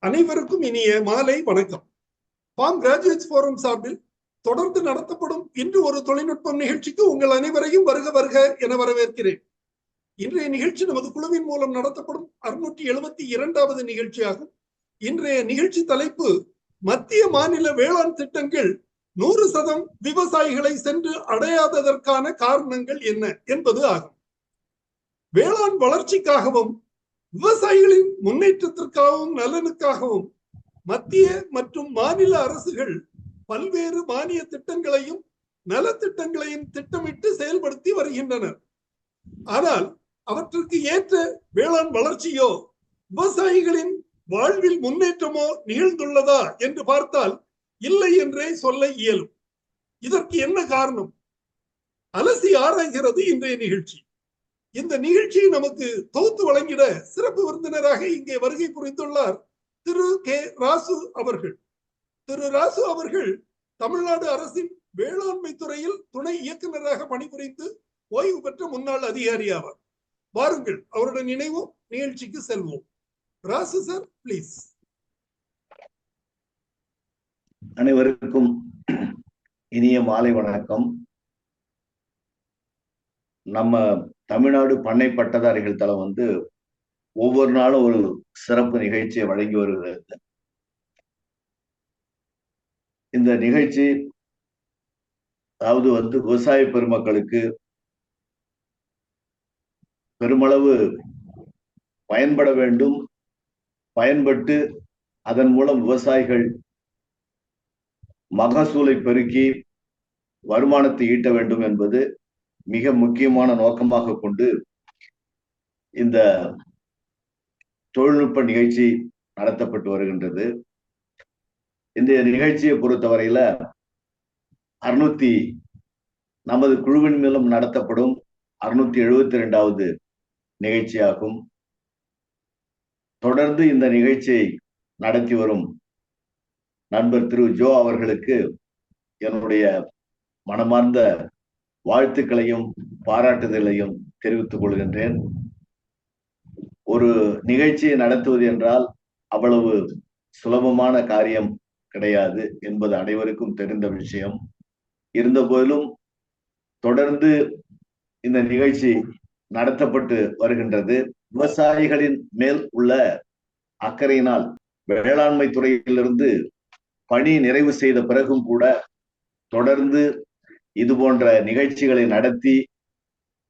அனைவருக்கும் இனிய மாலை வணக்கம். ஃபார்ம் கிராஜுவேட்ஸ் ஃபோரம் சார்பில் தொடர்ந்து நடத்தப்படும் இன்று ஒரு தொழில்நுட்பம் நிகழ்ச்சிக்கு உங்கள் அனைவரையும் வருக வருக என வரவேற்கிறேன். இன்றைய நிகழ்ச்சி நமது குழுவின் மூலம் நடத்தப்படும் 672வது நிகழ்ச்சியாகும். இன்றைய நிகழ்ச்சி தலைப்பு மத்திய மாநில வேளாண் திட்டங்கள் 100% விவசாயிகளை சென்று அடையாததற்கான காரணங்கள் என்ன என்பது ஆகும். வேளாண் வளர்ச்சிக்காகவும் விவசாயிகளின் முன்னேற்றத்திற்காகவும் நலனுக்காகவும் மத்திய மற்றும் மாநில அரசுகள் பல்வேறு மானிய திட்டங்களையும் நலத்திட்டங்களையும் திட்டமிட்டு செயல்படுத்தி வருகின்றனர். ஆனால் அவற்றுக்கு ஏற்ற வேளாண் வளர்ச்சியோ விவசாயிகளின் வாழ்வில் முன்னேற்றமோ நிகழ்ந்துள்ளதா என்று பார்த்தால் இல்லை என்றே சொல்ல இயலும். இதற்கு என்ன காரணம்? அலசி ஆராய்கிறது இன்றைய நிகழ்ச்சி. இந்த நிகழ்ச்சியை நமக்கு தொகுத்து வழங்கிட சிறப்பு விருந்தினராக இங்கே வருகை புரிந்துள்ளார் திரு கே ராசு அவர்கள். திரு ராசு அவர்கள் தமிழ்நாடு அரசின் வேளாண்மை துறையில் துணை இயக்குநராக பணிபுரிந்து ஓய்வு பெற்ற முன்னாள் அதிகாரி ஆவார். வாருங்கள், அவருடன் இணைவோம், நிகழ்ச்சிக்கு செல்வோம். Rasu sir, please. அனைவருக்கும் இனிய மாலை வணக்கம். நம்ம தமிழ்நாடு பண்ணை பட்டதாரிகள் தளம் ஒவ்வொரு நாளும் ஒரு சிறப்பு நிகழ்ச்சியை வழங்கி வருகிறது. இந்த நிகழ்ச்சி அதாவது விவசாய பெருமக்களுக்கு பெருமளவு பயன்பட வேண்டும், பயன்பட்டு அதன் மூலம் விவசாயிகள் மகசூலை பெருக்கி வருமானத்தை ஈட்ட வேண்டும் என்பது மிக முக்கியமான நோக்கமாக கொண்டு இந்த தொழில்நுட்ப நிகழ்ச்சி நடத்தப்பட்டு வருகின்றது. இந்த நிகழ்ச்சியை பொறுத்தவரையில நமது குழுவின் மூலம் நடத்தப்படும் 672வது நிகழ்ச்சியாகும். தொடர்ந்து இந்த நிகழ்ச்சியை நடத்தி வரும் நண்பர் திரு ஜோ அவர்களுக்கு என்னுடைய மனமார்ந்த வாழ்த்துக்களையும் பாராட்டுதலையும் தெரிவித்துக் கொள்கின்றேன். ஒரு நிகழ்ச்சியை நடத்துவது என்றால் அவ்வளவு சுலபமான காரியம் கிடையாது என்பது அனைவருக்கும் தெரிந்த விஷயம். இருந்த போதிலும் தொடர்ந்து இந்த நிகழ்ச்சி நடத்தப்பட்டு வருகின்றது. விவசாயிகளின் மேல் உள்ள அக்கறையினால் வேளாண்மை துறையிலிருந்து பணி நிறைவு செய்த பிறகும் கூட தொடர்ந்து இது போன்ற நிகழ்ச்சிகளை நடத்தி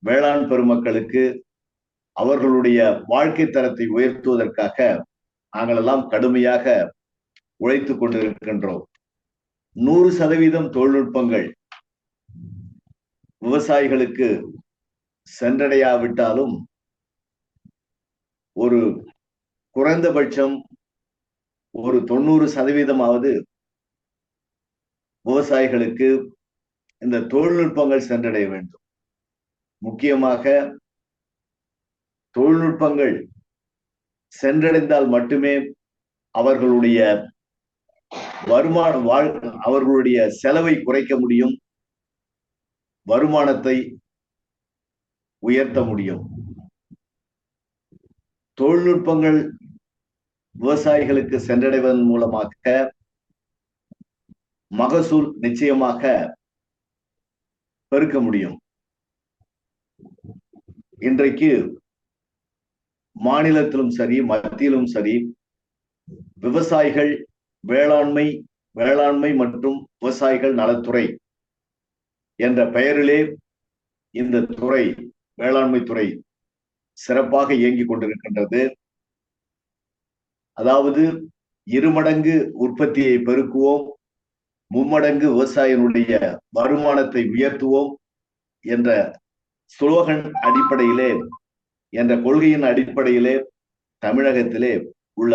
வேளாண் பெருமக்களுக்கு அவர்களுடைய வாழ்க்கை தரத்தை உயர்த்துவதற்காக நாங்கள் எல்லாம் கடுமையாக உழைத்துக் கொண்டிருக்கின்றோம். 100% தொழில்நுட்பங்கள் விவசாயிகளுக்கு சென்றடையாவிட்டாலும் ஒரு குறைந்தபட்சம் ஒரு 90%ஆவது விவசாயிகளுக்கு இந்த தொழில்நுட்பங்கள் சென்றடைய வேண்டும். முக்கியமாக தொழில்நுட்பங்கள் சென்றடைந்தால் மட்டுமே அவர்களுடைய அவர்களுடைய செலவை குறைக்க முடியும், வருமானத்தை உயர்த்த முடியும். தொழில்நுட்பங்கள் விவசாயிகளுக்கு சென்றடைவதன் மூலமாக மகசூல் நிச்சயமாக பெருக்க முடியும். இன்றைக்கு மாநிலத்திலும் சரி மத்தியிலும் சரி விவசாயிகள் வேளாண்மை மற்றும் விவசாயிகள் நலத்துறை என்ற பெயரிலே இந்த துறை வேளாண்மை துறை சிறப்பாக இயங்கிக் கொண்டிருக்கின்றது. அதாவது 2 மடங்கு உற்பத்தியை பெருக்குவோம், 3 மடங்கு விவசாயிகளுடைய வருமானத்தை உயர்த்துவோம் என்ற ஸ்லோகன் அடிப்படையிலே, என்ற கொள்கையின் அடிப்படையிலே தமிழகத்திலே உள்ள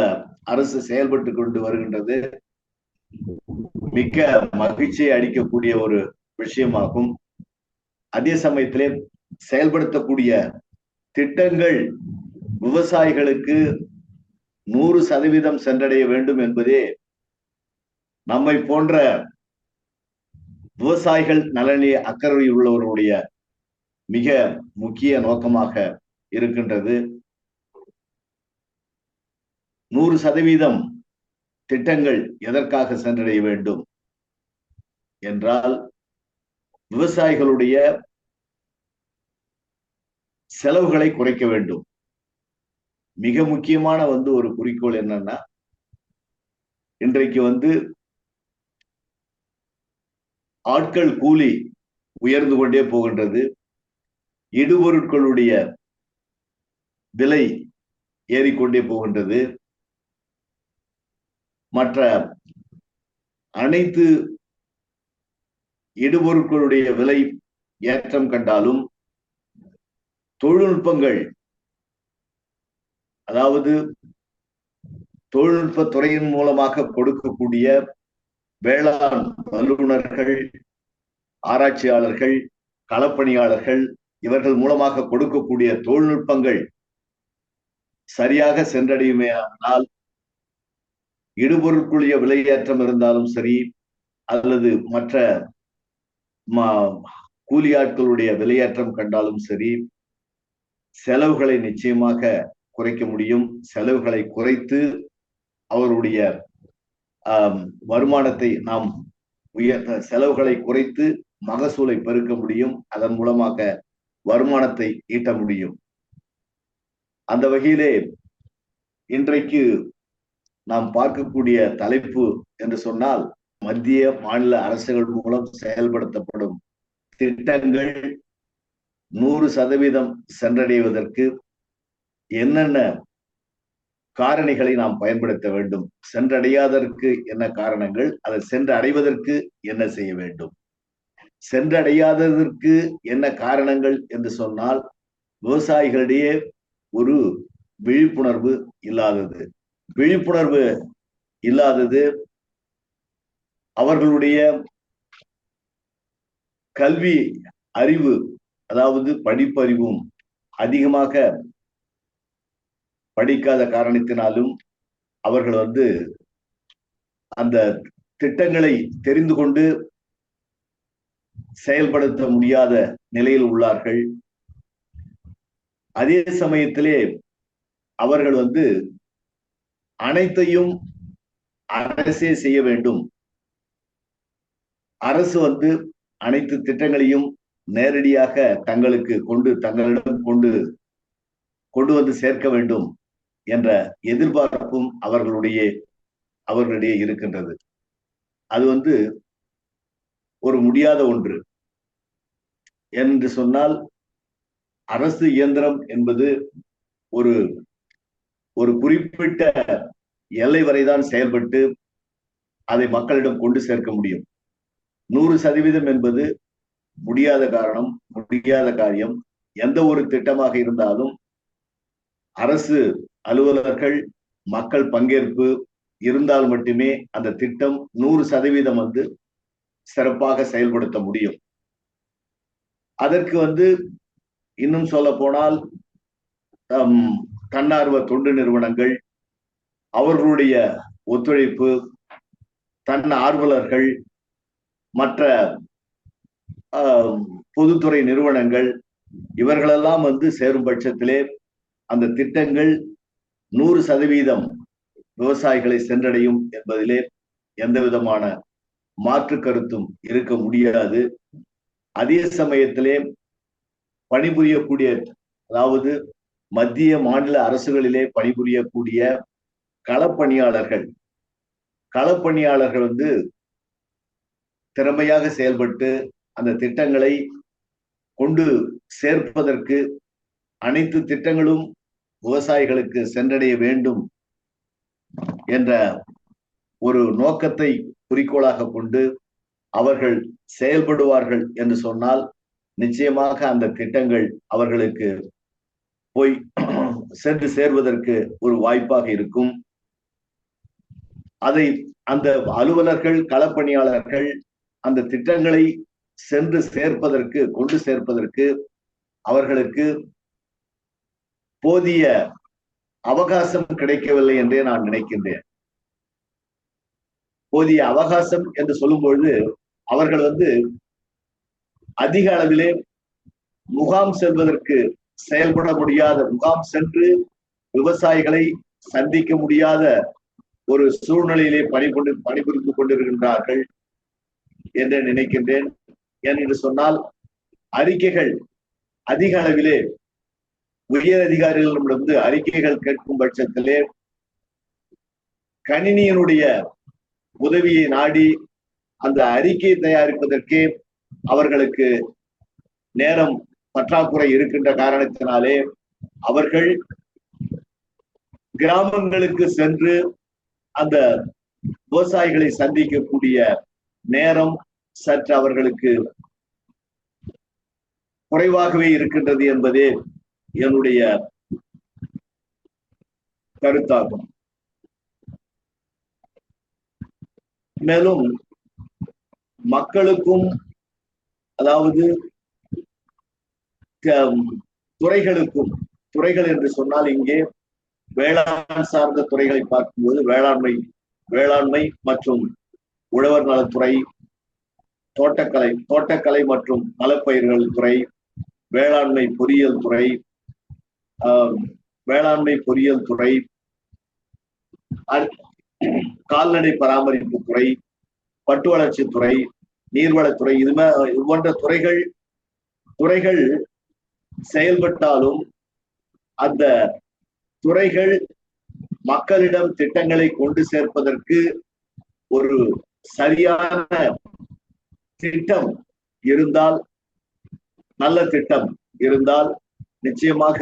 அரசு செயல்பட்டு கொண்டு வருகின்றது. மிக்க மகிழ்ச்சியை அளிக்கக்கூடிய ஒரு விஷயமாகும். அதே சமயத்திலே செயல்படுத்தக்கூடிய திட்டங்கள் விவசாயிகளுக்கு 100% சென்றடைய வேண்டும் என்பதே நம்மை போன்ற விவசாயிகள் நலனில் அக்கறை உள்ளவர்களுடைய மிக முக்கிய நோக்கமாக இருக்கின்றது. 100% திட்டங்கள் எதற்காக சென்றடைய வேண்டும் என்றால், விவசாயிகளுடைய செலவுகளை குறைக்க வேண்டும். மிக முக்கியமான ஒரு குறிக்கோள் என்னன்னா, இன்றைக்கு ஆட்கள் கூலி உயர்ந்து கொண்டே போகின்றது. இடுபொருட்களுடைய விலை ஏறிக்கொண்டே போகின்றது. மற்ற அனைத்து இடுபொருட்களுடைய விலை ஏற்றம் கண்டாலும் தொழில்நுட்பங்கள், அதாவது தொழில்நுட்ப துறையின் மூலமாக கொடுக்கக்கூடிய வேளாண் வல்லுநர்கள், ஆராய்ச்சியாளர்கள், களப்பணியாளர்கள், இவர்கள் மூலமாக கொடுக்கக்கூடிய தொழில்நுட்பங்கள் சரியாக சென்றடையுமேயானால், இடுபொருட்களுடைய விலையேற்றம் இருந்தாலும் சரி, அல்லது மற்ற கூலி ஆட்களுடைய விலையேற்றம் கண்டாலும் சரி, செலவுகளை நிச்சயமாக குறைக்க முடியும். செலவுகளை குறைத்து அவருடைய வருமானத்தை நாம் செலவுகளை குறைத்து மகசூலை பெருக்க முடியும். அதன் மூலமாக வருமானத்தை ஈட்ட முடியும். அந்த வகையிலே இன்றைக்கு நாம் பார்க்கக்கூடிய தலைப்பு என்று சொன்னால், மத்திய மாநில அரசுகள் மூலம் செயல்படுத்தப்படும் திட்டங்கள் 100% சென்றடைவதற்கு என்னென்ன காரணிகளை நாம் பயன்படுத்த வேண்டும், சென்றடையாததற்கு என்ன காரணங்கள், அதை சென்று அடைவதற்கு என்ன செய்ய வேண்டும். சென்றடையாததற்கு என்ன காரணங்கள் என்று சொன்னால், விவசாயிகளிடையே ஒரு விழிப்புணர்வு இல்லாதது. விழிப்புணர்வு இல்லாதது, அவர்களுடைய கல்வி அறிவு, அதாவது படிப்பறிவும் அதிகமாக படிக்காத காரணத்தினாலும் அவர்கள் அந்த திட்டங்களை தெரிந்து கொண்டு செயல்படுத்த முடியாத நிலையில் உள்ளார்கள். அதே சமயத்திலே அவர்கள் அனைத்தையும் அரசே செய்ய வேண்டும். அரசு அனைத்து திட்டங்களையும் நேரடியாக தங்களிடம் கொண்டு வந்து சேர்க்க வேண்டும் என்ற எதிர்பார்ப்பும் அவர்களிடையே இருக்கின்றது. அது ஒரு முடியாத ஒன்று என்று சொன்னால், அரசு இயந்திரம் என்பது ஒரு குறிப்பிட்ட எல்லை வரைதான் செயல்பட்டு அதை மக்களிடம் கொண்டு சேர்க்க முடியும். 100% என்பது முடியாத காரியம். எந்த ஒரு திட்டமாக இருந்தாலும் அரசு அலுவலர்கள், மக்கள் பங்கேற்பு இருந்தால் மட்டுமே அந்த திட்டம் 100% சிறப்பாக செயல்படுத்த முடியும். அதற்கு இன்னும் சொல்ல போனால், தன்னார்வ தொண்டு நிறுவனங்கள், அவர்களுடைய ஒத்துழைப்பு, தன் ஆர்வலர்கள், மற்ற பொதுத்துறை நிறுவனங்கள், இவர்களெல்லாம் சேரும் பட்சத்திலே அந்த திட்டங்கள் 100% விவசாயிகளை சென்றடையும் என்பதிலே எந்த விதமான மாற்று கருத்தும் இருக்க முடியாது. அதே சமயத்திலே பணிபுரியக்கூடிய, அதாவது மத்திய மாநில அரசுகளிலே பணிபுரியக்கூடிய களப்பணியாளர்கள் திறமையாக செயல்பட்டு அந்த திட்டங்களை கொண்டு சேர்ப்பதற்கு, அனைத்து திட்டங்களும் விவசாயிகளுக்கு சென்றடைய வேண்டும் என்ற ஒரு நோக்கத்தை குறிக்கோளாக கொண்டு அவர்கள் செயல்படுவார்கள் என்று சொன்னால், நிச்சயமாக அந்த திட்டங்கள் அவர்களுக்கு போய் சென்று சேர்வதற்கு ஒரு வாய்ப்பாக இருக்கும். அதை அந்த அலுவலர்கள், களப்பணியாளர்கள் அந்த திட்டங்களை சென்று கொண்டு சேர்ப்பதற்கு அவர்களுக்கு போதிய அவகாசம் கிடைக்கவில்லை என்றே நான் நினைக்கின்றேன். போதிய அவகாசம் என்று சொல்லும் பொழுது, அவர்கள் அதிக அளவிலே முகாம் செல்வதற்கு செயல்பட முடியாத, முகாம் சென்று விவசாயிகளை சந்திக்க முடியாத ஒரு சூழ்நிலையிலே பணிபுரிந்து கொண்டிருக்கின்றார்கள் என்று நினைக்கின்றேன். ஏனென்று சொன்னால் அறிக்கைகள் அதிக அளவிலே உயர் அதிகாரிகளிடமிருந்து அறிக்கைகள் கேட்கும் பட்சத்திலே கணினியினுடைய உதவியை நாடி அந்த அறிக்கையை தயாரிப்பதற்கே அவர்களுக்கு நேரம் பற்றாக்குறை இருக்கின்ற காரணத்தினாலே அவர்கள் கிராமங்களுக்கு சென்று அந்த விவசாயிகளை சந்திக்கக்கூடிய நேரம் சற்று அவர்களுக்கு குறைவாகவே இருக்கின்றது என்பதே என்னுடைய கருத்தாகும். மேலும் மக்களுக்கும் அதாவது துறைகள் என்று சொன்னால் இங்கே வேளாண் சார்ந்த துறைகளை பார்க்கும்போது வேளாண்மை மற்றும் உழவர் நலத்துறை, தோட்டக்கலை மற்றும் நலப்பயிர்கள் துறை, வேளாண்மை பொறியியல் துறை, கால்நடை பராமரிப்பு துறை, பட்டு வளர்ச்சி துறை, நீர்வளத்துறை, இது போன்ற துறைகள் செயல்பட்டாலும் அந்த துறைகள் மக்களிடம் திட்டங்களை கொண்டு சேர்ப்பதற்கு ஒரு சரியான திட்டம் இருந்தால், நல்ல திட்டம் இருந்தால் நிச்சயமாக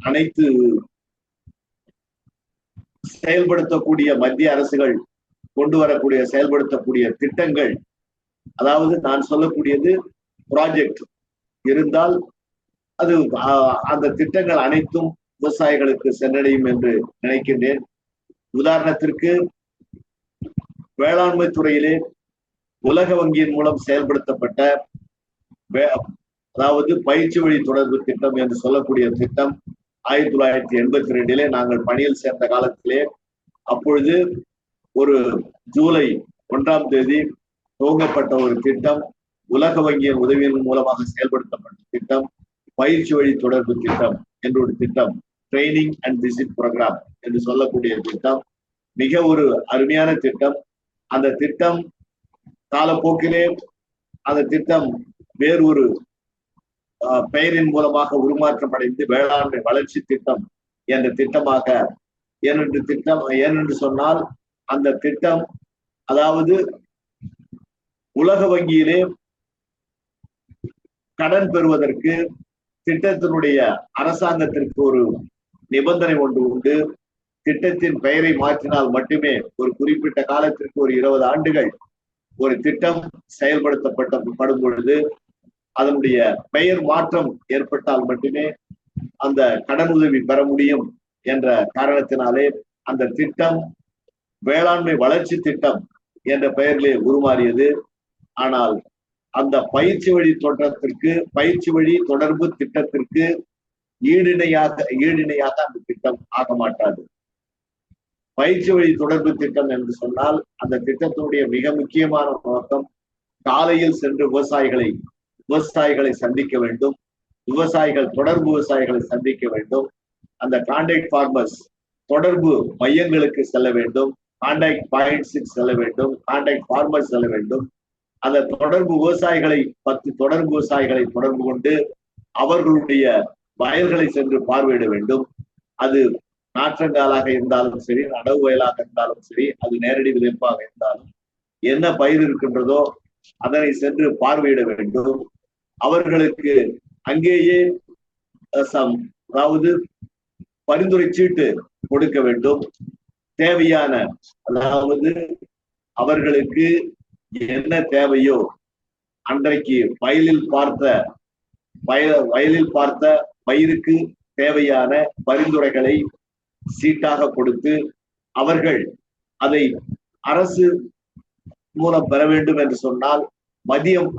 அனைத்து செயல்படுத்தக்கூடிய மத்திய அரசுகள் கொண்டு வரக்கூடிய செயல்படுத்தக்கூடிய திட்டங்கள், அதாவது நான் சொல்லக்கூடியது ப்ராஜெக்ட் இருந்தால் அது அந்த திட்டங்கள் அனைத்தும் விவசாயிகளுக்கு சென்றடையும் என்று நினைக்கின்றேன். உதாரணத்திற்கு வேளாண்மை துறையிலே உலக வங்கியின் மூலம் செயல்படுத்தப்பட்ட அதாவது பயிற்சி வழி தொடர்பு திட்டம் என்று சொல்லக்கூடிய திட்டம் 1982 நாங்கள் பணியில் சேர்ந்த காலத்திலே, அப்பொழுது ஒரு ஜூலை 1ஆம் தேதி துவங்கப்பட்ட ஒரு திட்டம், உலக வங்கியின் உதவியின் மூலமாக செயல்படுத்தப்பட்ட திட்டம் பயிற்சி வழி தொடர்பு திட்டம் என்ற ஒரு திட்டம், ட்ரைனிங் அண்ட் விசிட் ப்ரோக்ராம் என்று சொல்லக்கூடிய திட்டம். மிக ஒரு அருமையான திட்டம். அந்த திட்டம் காலப்போக்கிலே அந்த திட்டம் வேறு ஒரு பெயரின் மூலமாக உருமாற்றம் அடைந்து வேளாண்மை வளர்ச்சி திட்டம் என்ற திட்டமாக ஏனென்று சொன்னால் அந்த திட்டம் அதாவது உலக வங்கியிலே கடன் பெறுவதற்கு திட்டத்தினுடைய அரசாங்கத்திற்கு ஒரு நிபந்தனை ஒன்று உண்டு. திட்டத்தின் பெயரை மாற்றினால் மட்டுமே ஒரு குறிப்பிட்ட காலத்திற்கு ஒரு 20 ஆண்டுகள் ஒரு திட்டம் செயல்படுத்தப்படும் பொழுது அதனுடைய பெயர் மாற்றம் ஏற்பட்டால் மட்டுமே அந்த கடன் உதவி பெற முடியும் என்ற காரணத்தினாலே அந்த திட்டம் வேளாண்மை வளர்ச்சி திட்டம் என்ற பெயரிலே உருமாறியது. ஆனால் அந்த பயிற்சி வழி தொடர்பு திட்டத்திற்கு ஈடிணையாக அந்த திட்டம் ஆக மாட்டாது. பயிற்சி வழி தொடர்பு திட்டம் என்று சொன்னால் அந்த திட்டத்தினுடைய மிக முக்கியமான நோக்கம் காலையில் சென்று விவசாயிகளை சந்திக்க வேண்டும், தொடர்பு விவசாயிகளை சந்திக்க வேண்டும், அந்த கான்டாக்ட் ஃபார்மர்ஸ் தொடர்பு மையங்களுக்கு செல்ல வேண்டும், கான்டாக்ட் பாயிண்ட்ஸுக்கு செல்ல வேண்டும், கான்டாக்ட் ஃபார்மர்ஸ் செல்ல வேண்டும். அந்த தொடர்பு விவசாயிகளை 10 தொடர்பு விவசாயிகளை தொடர்பு கொண்டு அவர்களுடைய வயல்களை சென்று பார்வையிட வேண்டும். அது நாற்றங்காலாக இருந்தாலும் சரி, நடவு வயலாக இருந்தாலும் சரி, அது நேரடி விதைப்பாக இருந்தாலும் என்ன பயிர் இருக்கின்றதோ அதனை சென்று பார்வையிட வேண்டும். அவர்களுக்கு அங்கேயே அதாவது பரிந்துரை சீட்டு கொடுக்க வேண்டும். தேவையான அதாவது அவர்களுக்கு என்ன தேவையோ அன்றைக்கு வயலில் பார்த்த பயிருக்கு தேவையான பரிந்துரைகளை சீட்டாக கொடுத்து அவர்கள் அதை அரசு மூலம் பெற வேண்டும் என்று சொன்னால் மதியம்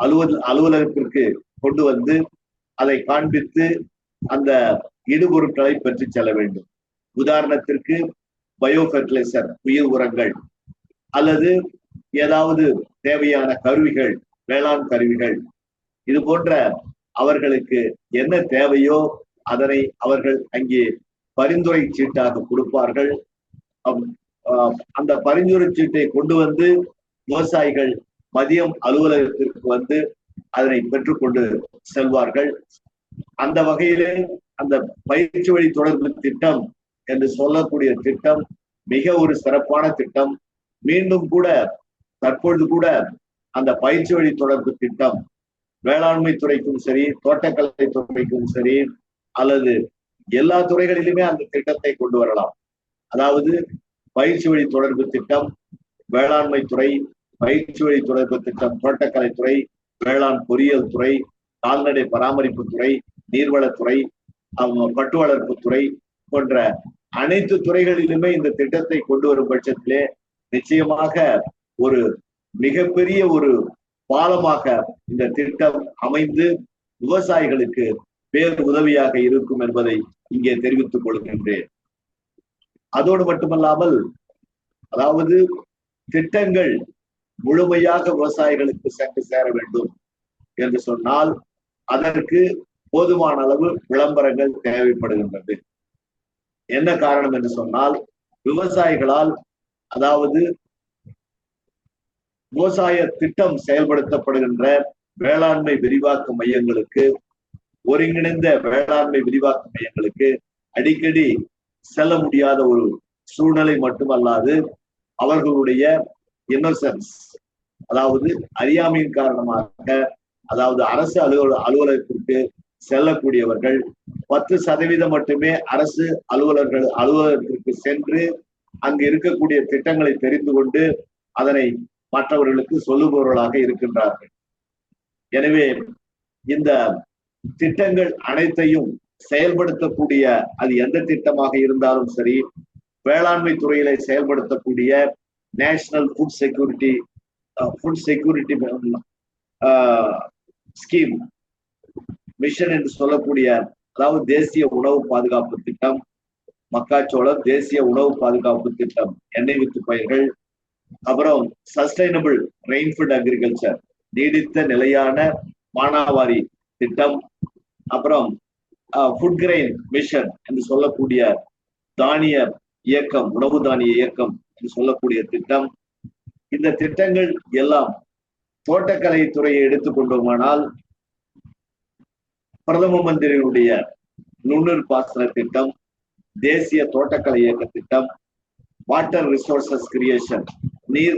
அலுவலகத்திற்கு கொண்டு வந்து அதை காண்பித்து அந்த இடுபொருட்களை பெற்று செல்ல வேண்டும். உதாரணத்திற்கு பயோ ஃபெர்டிலைசர், உயிர் உரங்கள், அல்லது ஏதாவது தேவையான கருவிகள், வேளாண் கருவிகள், இது போன்ற அவர்களுக்கு என்ன தேவையோ அதனை அவர்கள் அங்கே பரிந்துரை சீட்டாக கொடுப்பார்கள். அந்த பரிந்துரை சீட்டை கொண்டு வந்து விவசாயிகள் மதியம் அலுவலகத்திற்கு வந்து அதனை பெற்றுக்கொண்டு செல்வார்கள். அந்த வகையிலே அந்த பயிற்சி வழி தொடர்பு திட்டம் என்று சொல்லக்கூடிய திட்டம் மிக ஒரு சிறப்பான திட்டம். மீண்டும் கூட தற்பொழுது கூட அந்த பயிற்சி வழி தொடர்பு திட்டம் வேளாண்மை துறைக்கும் சரி, தோட்டக்கலை துறைக்கும் சரி, அல்லது எல்லா துறைகளிலுமே அந்த திட்டத்தை கொண்டு வரலாம். அதாவது பயிற்சி வழி தொடர்பு திட்டம் வேளாண்மை துறை, பயிற்சி வழி தொடர்பு திட்டம் தோட்டக்கலை துறை, வேளாண் பொறியியல் துறை, கால்நடை பராமரிப்பு துறை, நீர்வளத்துறை, பட்டு வளர்ப்பு துறை போன்ற அனைத்து துறைகளிலுமே இந்த திட்டத்தை கொண்டு வரும் பட்சத்திலே நிச்சயமாக ஒரு மிகப்பெரிய ஒரு பாலமாக இந்த திட்டம் அமைந்து விவசாயிகளுக்கு பேர் உதவியாக இருக்கும் என்பதை இங்கே தெரிவித்துக் கொள்கின்றேன். அதோடு மட்டுமல்லாமல், அதாவது திட்டங்கள் முழுமையாக விவசாயிகளுக்கு சென்று சேர வேண்டும் என்று சொன்னால் அதற்கு போதுமான அளவு விளம்பரங்கள் தேவைப்படுகின்றது. என்ன காரணம் என்று சொன்னால், விவசாயிகளால், அதாவது விவசாய திட்டம் செயல்படுத்தப்படுகின்ற வேளாண்மை விரிவாக்க மையங்களுக்கு, ஒருங்கிணைந்த வேளாண்மை விரிவாக்க மையங்களுக்கு அடிக்கடி செல்ல முடியாத ஒரு சூழ்நிலை மட்டுமல்லாது, அவர்களுடைய இன்னோசன்ஸ், அதாவது அறியாமையின் காரணமாக, அதாவது அரசு அலுவலகத்திற்கு செல்லக்கூடியவர்கள் 10% மட்டுமே அரசு அலுவலகத்திற்கு சென்று அங்கு இருக்கக்கூடிய திட்டங்களை தெரிந்து கொண்டு அதனை மற்றவர்களுக்கு சொல்லுபவர்களாக இருக்கின்றார்கள். எனவே இந்த திட்டங்கள் அனைத்தையும் செயல்படுத்தக்கூடிய, அது எந்த திட்டமாக இருந்தாலும் சரி, வேளாண்மை துறையில செயல்படுத்தக்கூடிய national food security scheme mission என்று சொல்லக்கூடிய, அதாவது தேசிய உணவு பாதுகாப்பு திட்டம், மக்காச்சோளம் தேசிய உணவு பாதுகாப்பு திட்டம், எண்ணெய் வித்து பயிர்கள், அப்புறம் சஸ்டைனபிள் ரெயின்ஃபுட் அக்ரிகல்ச்சர் நீடித்த நிலையான மானாவாரி திட்டம், அப்புறம் ஃபுட் கிரெயின் மிஷன் என்று சொல்லக்கூடிய தானிய இயக்கம், உணவு தானிய இயக்கம் என்று சொல்லக்கூடிய திட்டம். இந்த திட்டங்கள் எல்லாம் தோட்டக்கலை துறையை எடுத்துக்கொண்டோமானால் பிரதம மந்திரியுடைய நுண்ணீர் பாசன திட்டம், தேசிய தோட்டக்கலை இயக்க திட்டம், வாட்டர் ரிசோர்சஸ் கிரியேஷன் நீர்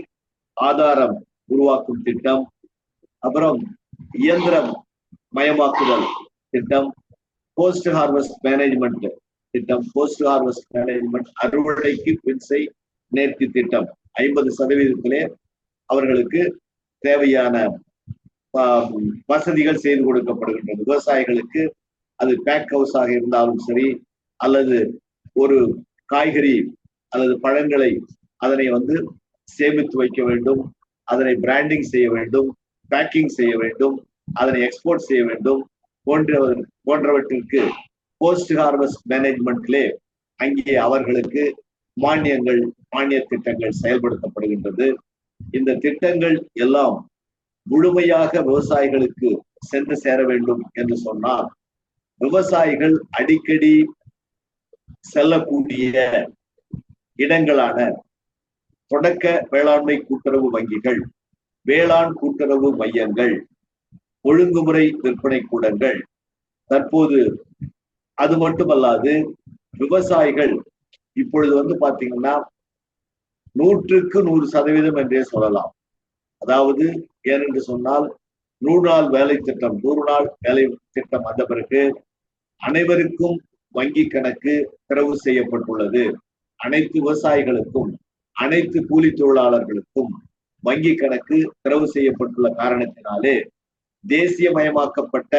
ஆதாரம் உருவாக்கும் திட்டம், அப்புறம் இயந்திரம் மயமாக்குதல் திட்டம், போஸ்ட் ஹார்வெஸ்ட் மேனேஜ்மெண்ட் திட்டம், போஸ்ட் ஹார்வெஸ்ட் மேனேஜ்மெண்ட் அறுவடைக்கு பின்சை நேர்த்தி திட்டம் 50% அவர்களுக்கு தேவையான வசதிகள் செய்து கொடுக்கப்படுகின்றது. விவசாயிகளுக்கு அது பேக் ஹவுஸாக இருந்தாலும் சரி, அல்லது ஒரு காய்கறி அல்லது பழங்களை அதனை சேமித்து வைக்க வேண்டும், அதனை பிராண்டிங் செய்ய வேண்டும், பேக்கிங் செய்ய வேண்டும், அதனை எக்ஸ்போர்ட் செய்ய வேண்டும் போன்றவற்றிற்கு போஸ்ட் ஹார்வெஸ்ட் மேனேஜ்மெண்ட்லே அங்கே அவர்களுக்கு மானிய திட்டங்கள் செயல்படுத்தப்படுகின்றது. இந்த திட்டங்கள் எல்லாம் முழுமையாக விவசாயிகளுக்கு சென்று சேர வேண்டும் என்று சொன்னால், விவசாயிகள் அடிக்கடி செல்லக்கூடிய இடங்களான தொடக்க வேளாண்மை கூட்டுறவு வங்கிகள், வேளாண் கூட்டுறவு மையங்கள், ஒழுங்குமுறை விற்பனை கூடங்கள், தற்போது அது மட்டுமல்லாது விவசாயிகள் இப்பொழுது பாத்தீங்கன்னா 100% என்றே சொல்லலாம். அதாவது ஏனென்று சொன்னால் 100 நாள் வேலை திட்டம், 100 நாள் வேலை திட்டம் வந்த பிறகு அனைவருக்கும் வங்கி கணக்கு திறவு செய்யப்பட்டுள்ளது. அனைத்து விவசாயிகளுக்கும், அனைத்து கூலி தொழிலாளர்களுக்கும் வங்கி கணக்கு திறவு செய்யப்பட்டுள்ள காரணத்தினாலே தேசியமயமாக்கப்பட்ட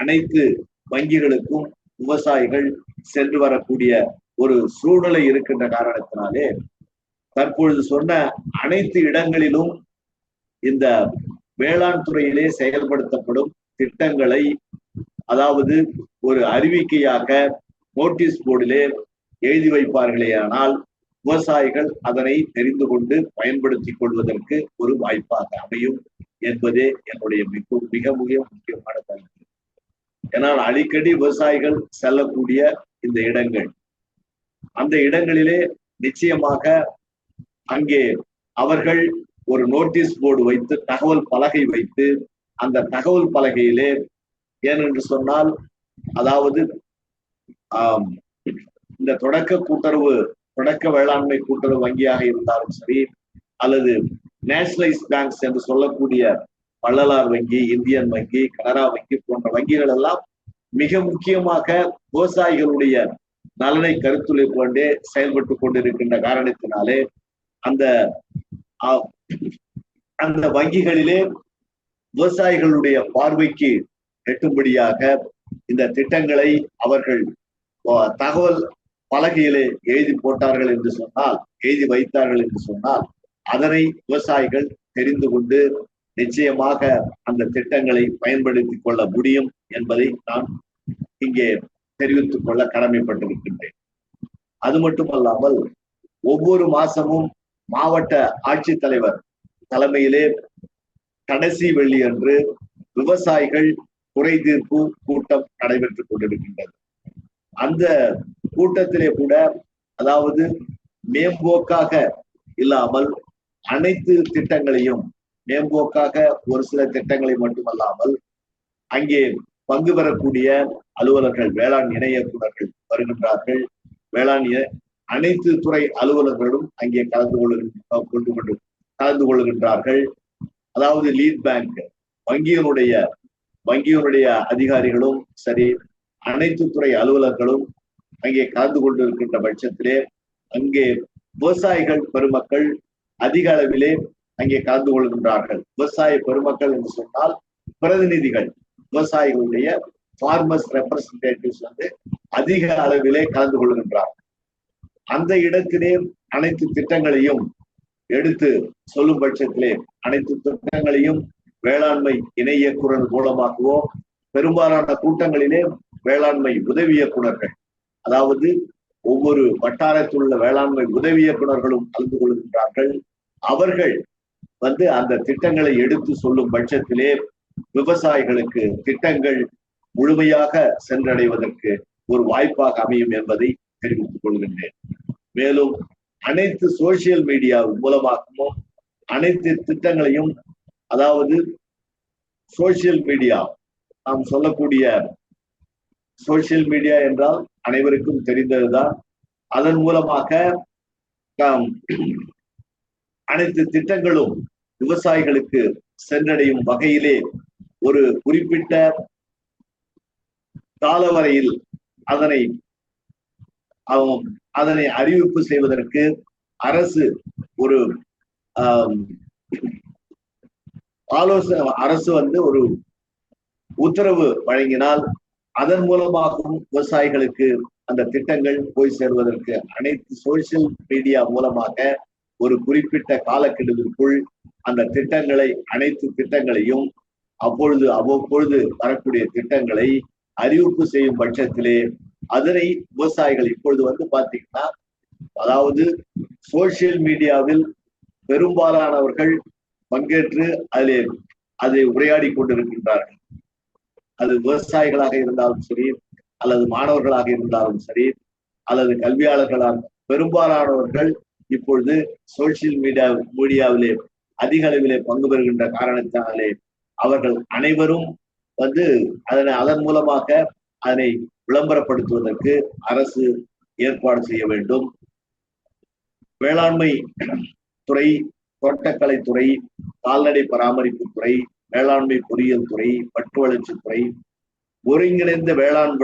அனைத்து வங்கிகளுக்கும் விவசாயிகள் சென்று வரக்கூடிய ஒரு சூழ்நிலை இருக்கின்ற காரணத்தினாலே தற்பொழுது சொன்ன அனைத்து இடங்களிலும் இந்த வேளாண் துறையிலே செயல்படுத்தப்படும் திட்டங்களை, அதாவது ஒரு அறிவிக்கையாக நோட்டீஸ் போர்டிலே எழுதி வைப்பார்களேயானால் விவசாயிகள் அதனை தெரிந்து கொண்டு பயன்படுத்திக் கொள்வதற்கு ஒரு வாய்ப்பாக அமையும் என்பதே என்னுடைய மிக முக்கியமான கருத்து. ஏனால் அடிக்கடி விவசாயிகள் செல்லக்கூடிய இந்த இடங்கள், அந்த இடங்களிலே நிச்சயமாக அங்கே அவர்கள் ஒரு நோட்டீஸ் போர்டு வைத்து தகவல் பலகை வைத்து அந்த தகவல் பலகையிலே ஏனென்று சொன்னால் அதாவது இந்த தொடக்க வேளாண்மை கூட்டுறவு வங்கியாக இருந்தாலும் சரி அல்லது நேஷனலைஸ் பேங்க்ஸ் என்று சொல்லக்கூடிய வள்ளலார் வங்கி, இந்தியன் வங்கி, கனரா வங்கி போன்ற வங்கிகள் எல்லாம் மிக முக்கியமாக விவசாயிகளுடைய நலனை கருத்துரை கொண்டே செயல்பட்டு கொண்டிருக்கின்ற காரணத்தினாலே அந்த வங்கிகளிலே விவசாயிகளுடைய பார்வைக்கு எட்டும்படியாக இந்த திட்டங்களை அவர்கள் தகவல் பலகையிலே எழுதி போட்டார்கள் என்று சொன்னால், எழுதி வைத்தார்கள் என்று சொன்னால், அதனை விவசாயிகள் தெரிந்து கொண்டு நிச்சயமாக அந்த திட்டங்களை பயன்படுத்திக் கொள்ள முடியும் என்பதை நான் இங்கே தெரிவித்துக் கொள்ள கடமைப்பட்டிருக்கின்றேன். அது மட்டுமல்லாமல் ஒவ்வொரு மாசமும் மாவட்ட ஆட்சித்தலைவர் தலைமையிலே கடைசி வெள்ளி அன்று விவசாயிகள் குறை தீர்ப்பு கூட்டம் நடைபெற்றுக் கொண்டிருக்கின்றது. அந்த கூட்டத்திலே கூட அதாவது மேம்போக்காக இல்லாமல் அனைத்து திட்டங்களையும், மேம்போக்காக ஒரு சில திட்டங்களை மட்டுமல்லாமல் அங்கே பங்கு பெறக்கூடிய அலுவலர்கள், வேளாண் இணை இயக்குநர்கள் வருகின்றார்கள். வேளாண் அனைத்து துறை அலுவலர்களும் அங்கே கலந்து கொள்கின்றார்கள். அதாவது லீட் பேங்க் வங்கியினுடைய அதிகாரிகளும் சரி, அனைத்து துறை அலுவலர்களும் அங்கே கலந்து கொண்டிருக்கின்ற பட்சத்திலே அங்கே விவசாயிகள் பெருமக்கள் அதிக அளவிலே அங்கே கலந்து கொள்கின்றார்கள். விவசாய பெருமக்கள் என்று சொன்னால் பிரதிநிதிகள், விவசாயிகளுடைய ஃபார்மர்ஸ் ரெப்ரசன்டேட்டிவ்ஸ் அதிக அளவிலே கலந்து கொள்கின்றார்கள். அந்த இடத்திலே அனைத்து திட்டங்களையும் எடுத்து சொல்லும் பட்சத்திலே அனைத்து திட்டங்களையும் வேளாண்மை இணை இயக்குனர் மூலமாகவோ, பெரும்பாலான கூட்டங்களிலே வேளாண்மை உதவி இயக்குனர்கள், அதாவது ஒவ்வொரு வட்டாரத்தில் உள்ள வேளாண்மை உதவி இயக்குனர்களும் கலந்து கொள்கின்றார்கள். அவர்கள் அந்த திட்டங்களை எடுத்து சொல்லும் பட்சத்திலே விவசாயிகளுக்கு திட்டங்கள் முழுமையாக சென்றடைவதற்கு ஒரு வாய்ப்பாக அமையும் என்பதை தெரிவித்துக் கொள்கின்றேன். மேலும் அனைத்து சோசியல் மீடியா மூலமாகவும் அனைத்து திட்டங்களையும், அதாவது சோசியல் மீடியா, நாம் சொல்லக்கூடிய சோசியல் மீடியா என்றால் அனைவருக்கும் தெரிந்ததுதான். அதன் மூலமாக அனைத்து திட்டங்களும் விவசாயிகளுக்கு சென்றடையும் வகையிலே ஒரு குறிப்பிட்ட காலவரையில் அதனை அறிவிப்பு செய்வதற்கு அரசு ஒரு அரசு ஒரு உத்தரவு வழங்கினால் அதன் மூலமாகவும் விவசாயிகளுக்கு அந்த திட்டங்கள் போய் சேர்வதற்கு அனைத்து சோசியல் மீடியா மூலமாக ஒரு குறிப்பிட்ட காலக்கெடுவிற்குள் அந்த திட்டங்களை, அனைத்து திட்டங்களையும் அவ்வப்பொழுது வரக்கூடிய திட்டங்களை அறிவிப்பு செய்யும் பட்சத்திலே அதனை விவசாயிகள் இப்பொழுது பாத்தீங்கன்னா, அதாவது சோசியல் மீடியாவில் பெரும்பாலானவர்கள் பங்கேற்று அதை உரையாடி கொண்டிருக்கின்றார்கள். அது விவசாயிகளாக இருந்தாலும் சரி, அல்லது மாணவர்களாக இருந்தாலும் சரி, அல்லது கல்வியாளர்களாக, பெரும்பாலானவர்கள் இப்பொழுது சோசியல் மீடியாவிலே அதிக அளவிலே பங்கு பெறுகின்ற காரணத்தினாலே அவர்கள் அனைவரும் அதன் மூலமாக அதனை விளம்பரப்படுத்துவதற்கு அரசு ஏற்பாடு செய்ய வேண்டும். வேளாண்மை துறை, தோட்டக்கலை துறை, கால்நடை பராமரிப்பு துறை, வேளாண்மை பொறியியல் துறை, பட்டு வளர்ச்சி துறை ஒருங்கிணைந்த வேளாண்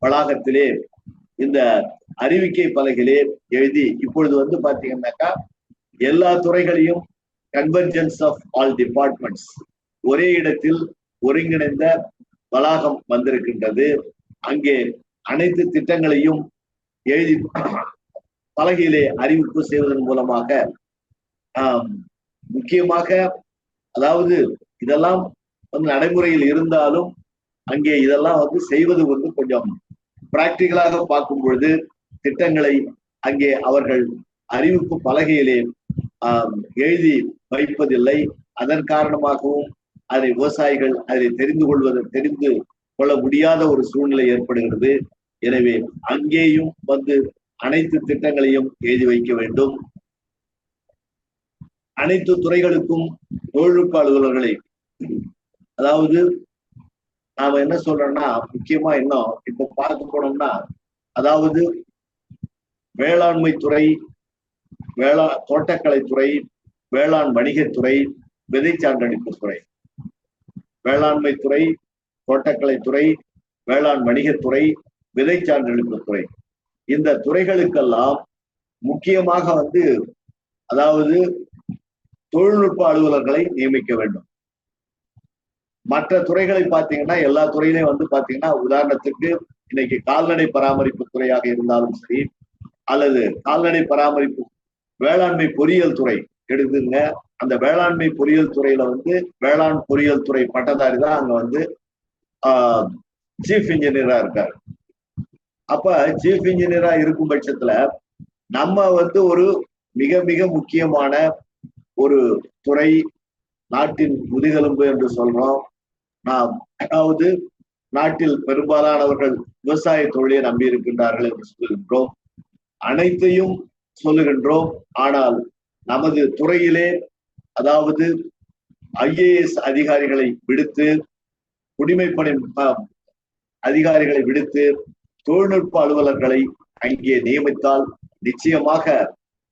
வளாகத்திலே இந்த அறிவிக்கை பலகையிலே எழுதி இப்பொழுது பாத்தீங்கன்னாக்கா எல்லா துறைகளையும் கன்வர்ஜென்ஸ் ஆஃப் ஆல் டிபார்ட்மெண்ட்ஸ் ஒரே இடத்தில் ஒருங்கிணைந்த வளாகம் வந்திருக்கின்றது. அங்கே அனைத்து திட்டங்களையும் எழுதி பலகையிலே அறிவிப்பு செய்வதன் மூலமாக முக்கியமாக, அதாவது இதெல்லாம் நடைமுறையில் இருந்தாலும் அங்கே இதெல்லாம் செய்வது கொஞ்சம் பிராக்டிகலாக பார்க்கும் பொழுது திட்டங்களை அங்கே அவர்கள் அறிவிப்பு பலகையிலே எழுதி வைப்பதில்லை. அதன் காரணமாகவும் அதை விவசாயிகள் அதை தெரிந்து கொள்ள முடியாத ஒரு சூழ்நிலை ஏற்படுகிறது. எனவே அங்கேயும் அனைத்து திட்டங்களையும் எழுதி வைக்க வேண்டும். அனைத்து துறைகளுக்கும் தொழில்நுட்ப அலுவலர்களை, அதாவது நாம என்ன சொல்றோம்னா முக்கியமா இன்னும் இப்ப பார்க்க போனோம்னா, அதாவது வேளாண்மை துறை, தோட்டக்கலைத்துறை, வேளாண் வணிகத்துறை, விதை சான்றளிப்பு துறை, வேளாண்மை துறை, தோட்டக்கலைத்துறை, வேளாண் வணிகத்துறை, விதை சான்றளிப்பு துறை, இந்த துறைகளுக்கெல்லாம் முக்கியமாக அதாவது தொழில்நுட்ப அலுவலர்களை நியமிக்க வேண்டும். மற்ற துறைகளை பார்த்தீங்கன்னா எல்லா துறையிலையும் பார்த்தீங்கன்னா, உதாரணத்துக்கு இன்னைக்கு கால்நடை பராமரிப்பு துறையாக இருந்தாலும் சரி, அல்லது கால்நடை பராமரிப்பு வேளாண்மை பொறியியல் துறை எடுத்துங்க. அந்த வேளாண்மை பொறியியல் துறையில வேளாண் பொறியியல் துறை பட்டதாரி தான் அங்க சீஃப் இன்ஜினியரா இருக்காரு. அப்ப சீஃப் இன்ஜினியரா இருக்கும் பட்சத்துல நம்ம ஒரு மிக மிக முக்கியமான ஒரு துறை, நாட்டின் முதுகெலும்பு என்று சொல்றோம். நாம் அதாவது நாட்டில் பெரும்பாலானவர்கள் விவசாய தொழிலை நம்பி இருக்கின்றார்கள் என்று சொல்லுகின்றோம், அனைத்தையும் சொல்லுகின்றோம். ஆனால் நமது துறையிலே, அதாவது IAS அதிகாரிகளை விடுத்து, குடிமைப்பணி அதிகாரிகளை விடுத்து தொழில்நுட்ப அலுவலர்களை அங்கே நியமித்தால் நிச்சயமாக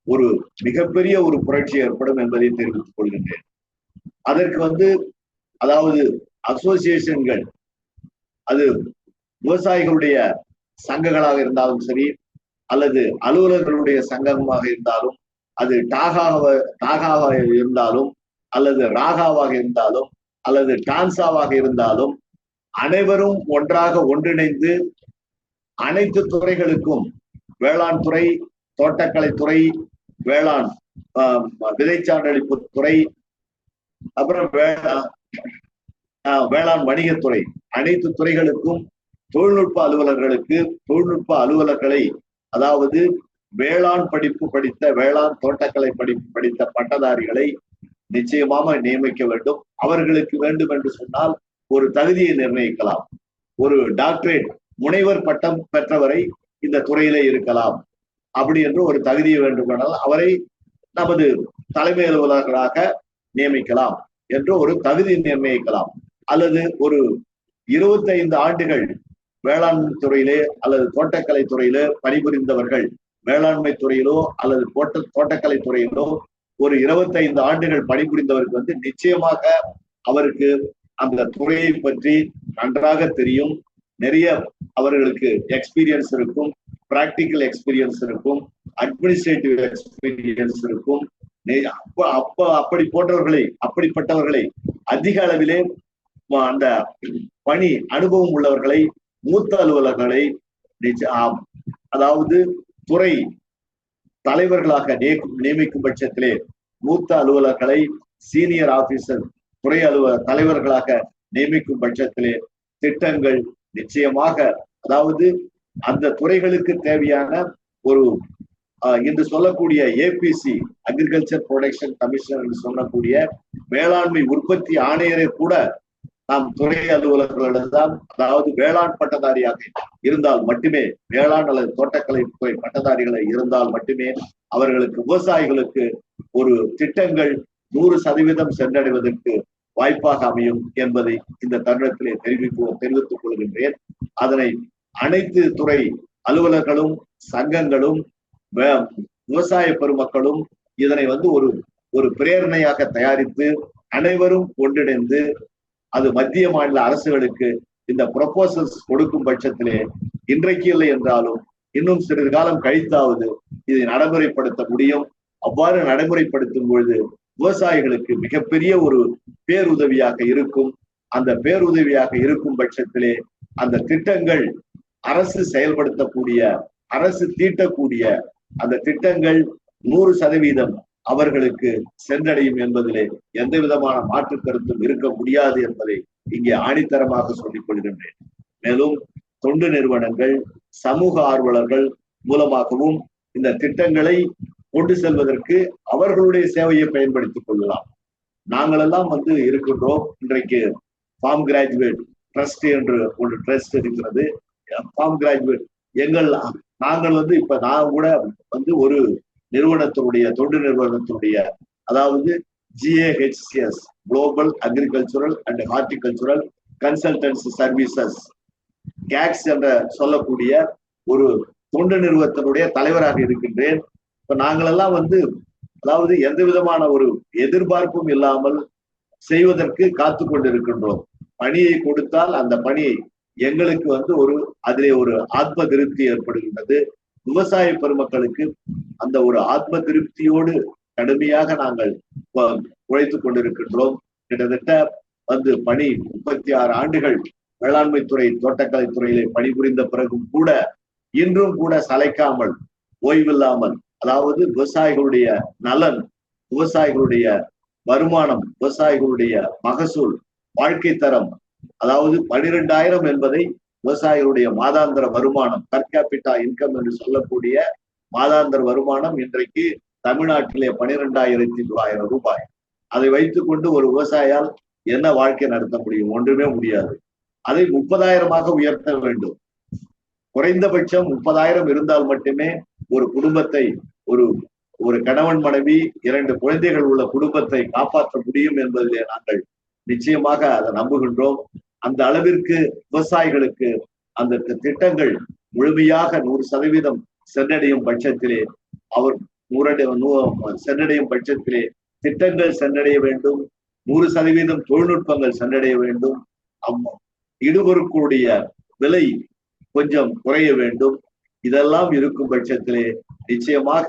ஒரு மிகப்பெரிய ஒரு புரட்சி ஏற்படும் என்பதை தெரிவித்துக் கொள்கின்றேன். அதற்கு அதாவது அசோசியேஷன்கள், அது விவசாயிகளுடைய சங்கங்களாக இருந்தாலும் சரி, அல்லது அலுவலர்களுடைய சங்கமாக இருந்தாலும், அது டாகாவாக இருந்தாலும், அல்லது ராகாவாக இருந்தாலும், அல்லது டான்சாவாக இருந்தாலும், அனைவரும் ஒன்றாக ஒன்றிணைந்து அனைத்து துறைகளுக்கும், வேளாண் துறை, தோட்டக்கலைத்துறை, வேளாண் விதை சான்றளிப்பு துறை, அப்புறம் வேளாண் வணிகத்துறை, அனைத்து துறைகளுக்கும் தொழில்நுட்ப அலுவலர்களை, அதாவது வேளாண் படிப்பு படித்த, வேளாண் தோட்டக்கலை படிப்பு படித்த பட்டதாரிகளை நிச்சயமாக நியமிக்க வேண்டும். அவர்களுக்கு வேண்டும் என்று சொன்னால் ஒரு தகுதியை நிர்ணயிக்கலாம். ஒரு டாக்டரேட், முனைவர் பட்டம் பெற்றவரை இந்த துறையிலே இருக்கலாம் அப்படி என்று ஒரு தகுதியை வேண்டுமானால் அவரை நமது தலைமை அலுவலர்களாக நியமிக்கலாம் என்று ஒரு தகுதி நிர்ணயிக்கலாம். அல்லது ஒரு 25 ஆண்டுகள் வேளாண்மை துறையிலே அல்லது தோட்டக்கலை துறையிலே பணிபுரிந்தவர்கள், வேளாண்மை துறையிலோ அல்லது தோட்டக்கலை துறையிலோ ஒரு 25 ஆண்டுகள் பணிபுரிந்தவருக்கு நிச்சயமாக அவருக்கு அந்த துறையை பற்றி நன்றாக தெரியும். நிறைய அவர்களுக்கு எக்ஸ்பீரியன்ஸ் இருக்கும், பிராக்டிக்கல் எக்ஸ்பீரியன்ஸ் இருக்கும், அட்மினிஸ்ட்ரேட்டிவ் எக்ஸ்பீரியன்ஸ் இருக்கும். அப்படிப்பட்டவர்களை அதிக அளவிலே அந்த பணி அனுபவம் உள்ளவர்களை, மூத்த அலுவலர்களை, அதாவது துறை தலைவர்களாக நியமிக்கும் பட்சத்திலே மூத்த அலுவலர்களை சீனியர் ஆபீசர் துறை அலுவலர் தலைவர்களாக நியமிக்கும் பட்சத்திலே திட்டங்கள் நிச்சயமாக, அதாவது அந்த துறைகளுக்கு தேவையான ஒரு இன்று சொல்லக்கூடிய APC, அக்ரிகல்ச்சர் ப்ரொடக்ஷன் கமிஷன் என்று சொல்லக்கூடிய வேளாண்மை உற்பத்தி ஆணையரை கூட நாம் துறை அலுவலர்களிடம், அதாவது வேளாண் பட்டதாரியாக இருந்தால் மட்டுமே, வேளாண் அல்லது தோட்டக்கலை துறை பட்டதாரிகளை இருந்தால் மட்டுமே அவர்களுக்கு, விவசாயிகளுக்கு ஒரு திட்டங்கள் 100% சென்றடைவதற்கு வாய்ப்பாக அமையும் என்பதை இந்த தருணத்திலே தெரிவித்துக் கொள்கின்றேன். அதனை அனைத்து துறை அலுவலர்களும், சங்கங்களும், விவசாய பெருமக்களும் இதனை ஒரு பிரேரணையாக தயாரித்து அனைவரும் ஒன்றிணைந்து அது மத்திய மாநில அரசுகளுக்கு இந்த ப்ரொபோசல்ஸ் கொடுக்கும் பட்சத்திலே, இன்றைக்கு இல்லை என்றாலும் இன்னும் சிறிது காலம் கழித்தாவது இதை நடைமுறைப்படுத்த முடியும். அவ்வாறு நடைமுறைப்படுத்தும் பொழுது விவசாயிகளுக்கு மிகப்பெரிய ஒரு பேருதவியாக இருக்கும். அந்த பேருதவியாக இருக்கும் பட்சத்திலே அந்த திட்டங்கள் அரசு செயல்படுத்தக்கூடிய, அரசு தீட்டக்கூடிய அந்த திட்டங்கள் 100% அவர்களுக்கு சென்றடையும் என்பதிலே எந்த விதமான மாற்று கருத்தும் இருக்க முடியாது என்பதை இங்கே ஆணித்தரமாக சொல்லிக் கொள்கின்றேன். மேலும் தொண்டு நிறுவனங்கள், சமூக ஆர்வலர்கள் மூலமாகவும் இந்த திட்டங்களை கொண்டு செல்வதற்கு அவர்களுடைய சேவையை பயன்படுத்திக் கொள்ளலாம். நாங்களெல்லாம் இருக்கின்றோம். இன்றைக்கு ஃபார்ம் கிராஜுவேட் ட்ரஸ்ட் என்று ஒரு ட்ரஸ்ட் இருக்கிறது. ஃபார்ம் கிராஜுவேட் நாங்கள் இப்ப நான் கூட ஒரு நிறுவனத்தினுடைய, தொண்டு நிறுவனத்தினுடைய அதாவது GAHCS global agricultural and horticultural consultancy services கேக்ஸ் என்ற சொல்லக்கூடிய ஒரு தொண்டு நிறுவனத்தினுடைய தலைவராக இருக்கின்றேன். இப்ப நாங்களெல்லாம் அதாவது எந்த விதமான ஒரு எதிர்பார்ப்பும் இல்லாமல் செய்வதற்கு காத்து கொண்டிருக்கின்றோம். பணியை கொடுத்தால் அந்த பணி எங்களுக்கு அதிலே ஒரு ஆத்ம திருப்தி ஏற்படுகின்றது. விவசாய பெருமக்களுக்கு அந்த ஒரு ஆத்ம திருப்தியோடு கடுமையாக நாங்கள் உழைத்துக் கொண்டிருக்கின்றோம். கிட்டத்தட்ட பணி 36 ஆண்டுகள் வேளாண்மை துறை தோட்டக்கலை துறையிலே பணிபுரிந்த பிறகும் கூட இன்றும் கூட சளைக்காமல் ஓய்வில்லாமல் அதாவது விவசாயிகளுடைய நலன், விவசாயிகளுடைய வருமானம், விவசாயிகளுடைய மகசூல், வாழ்க்கை தரம், அதாவது 12,000 என்பதை விவசாயிகளுடைய மாதாந்திர வருமானம் பர் கேபிட்டா இன்கம் என்று சொல்லக்கூடிய மாதாந்திர வருமானம் இன்றைக்கு தமிழ்நாட்டிலே 12,900 ரூபாய். அதை வைத்துக் கொண்டு ஒரு விவசாயியால் என்ன வாழ்க்கை நடத்த முடியும்? ஒன்றுமே முடியாது. அதை 30,000-ஆக உயர்த்த வேண்டும். குறைந்தபட்சம் 30,000 இருந்தால் மட்டுமே ஒரு குடும்பத்தை ஒரு கணவன் மனைவி 2 குழந்தைகள் உள்ள குடும்பத்தை காப்பாற்ற முடியும் என்பதிலே நாங்கள் நிச்சயமாக அதை நம்புகின்றோம். அந்த அளவிற்கு விவசாயிகளுக்கு அந்த திட்டங்கள் முழுமையாக 100% சென்றடையும் பட்சத்திலே சென்றடையும் பட்சத்திலே திட்டங்கள் சென்றடைய வேண்டும். 100% தொழில்நுட்பங்கள் சென்றடைய வேண்டும். இடுபொருட்களுடைய விலை கொஞ்சம் குறைய வேண்டும். இதெல்லாம் இருக்கும் பட்சத்திலே நிச்சயமாக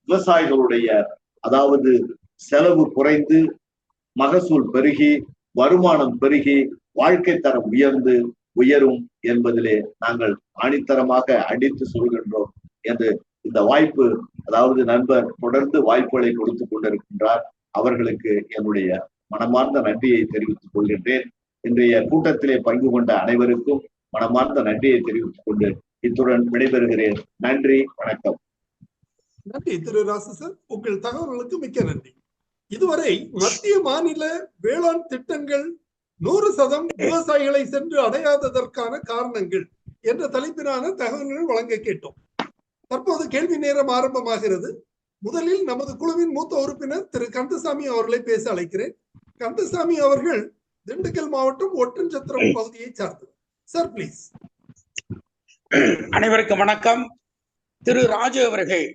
விவசாயிகளுடைய அதாவது செலவு குறைந்து மகசூல் பெருகி வருமானம் பெருகி வாழ்க்கை தரம் உயரும் என்பதிலே நாங்கள் ஆணித்தரமாக அடித்து சொல்கின்றோம் என்று இந்த வாய்ப்பு அதாவது நண்பர் தொடர்ந்து வாய்ப்புகளை கொடுத்துக் கொண்டிருக்கின்றார். அவர்களுக்கு என்னுடைய மனமார்ந்த நன்றியை தெரிவித்துக் கொள்கின்றேன். இன்றைய கூட்டத்திலே பங்கு கொண்ட அனைவருக்கும் மனமார்ந்த நன்றியை தெரிவித்துக் கொண்டு இத்துடன் விடைபெறுகிறேன். நன்றி, வணக்கம். நன்றி திரு ராசு சார், உங்கள் தகவல்களுக்கு மிக்க நன்றி. இதுவரை மத்திய மாநில வேளாண் திட்டங்கள் 100% விவசாயிகளை சென்று அடையாததற்கான காரணங்கள் என்ற தலைப்பிலான தகவல்கள் வழங்க கேட்டோம். தற்போது கேள்வி நேரம் ஆரம்பமாகிறது. முதலில் நமது குழுவின் மூத்த உறுப்பினர் திரு கந்தசாமி அவர்களை பேச அழைக்கிறேன். கந்தசாமி அவர்கள் திண்டுக்கல் மாவட்டம் ஒட்டன்சத்திரம் பகுதியை சார்ந்தவர். Sir please. அனைவருக்கும் வணக்கம். திரு ராஜு அவர்கள்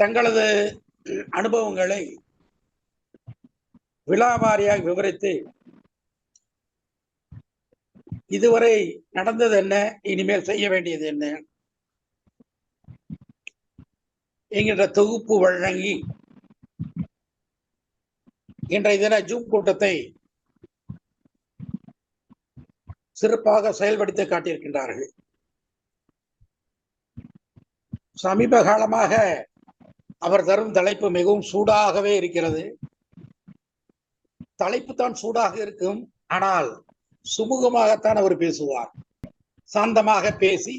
தங்களது அனுபவங்களை விலாவாரியாக விவரித்து இதுவரை நடந்தது என்ன, இனிமேல் செய்ய வேண்டியது என்ன என்கின்ற தொகுப்பு வழங்கி இன்றைய தின ஜூம் கூட்டத்தை சிறப்பாக செயல்படுத்தி காட்டியிருக்கின்றார்கள். சமீப காலமாக அவர் தரும் தலைப்பு மிகவும் சூடாகவே இருக்கிறது. தலைப்பு தான் சூடாக இருக்கும், ஆனால் சுமூகமாகத்தான் அவர் பேசுவார். சாந்தமாக பேசி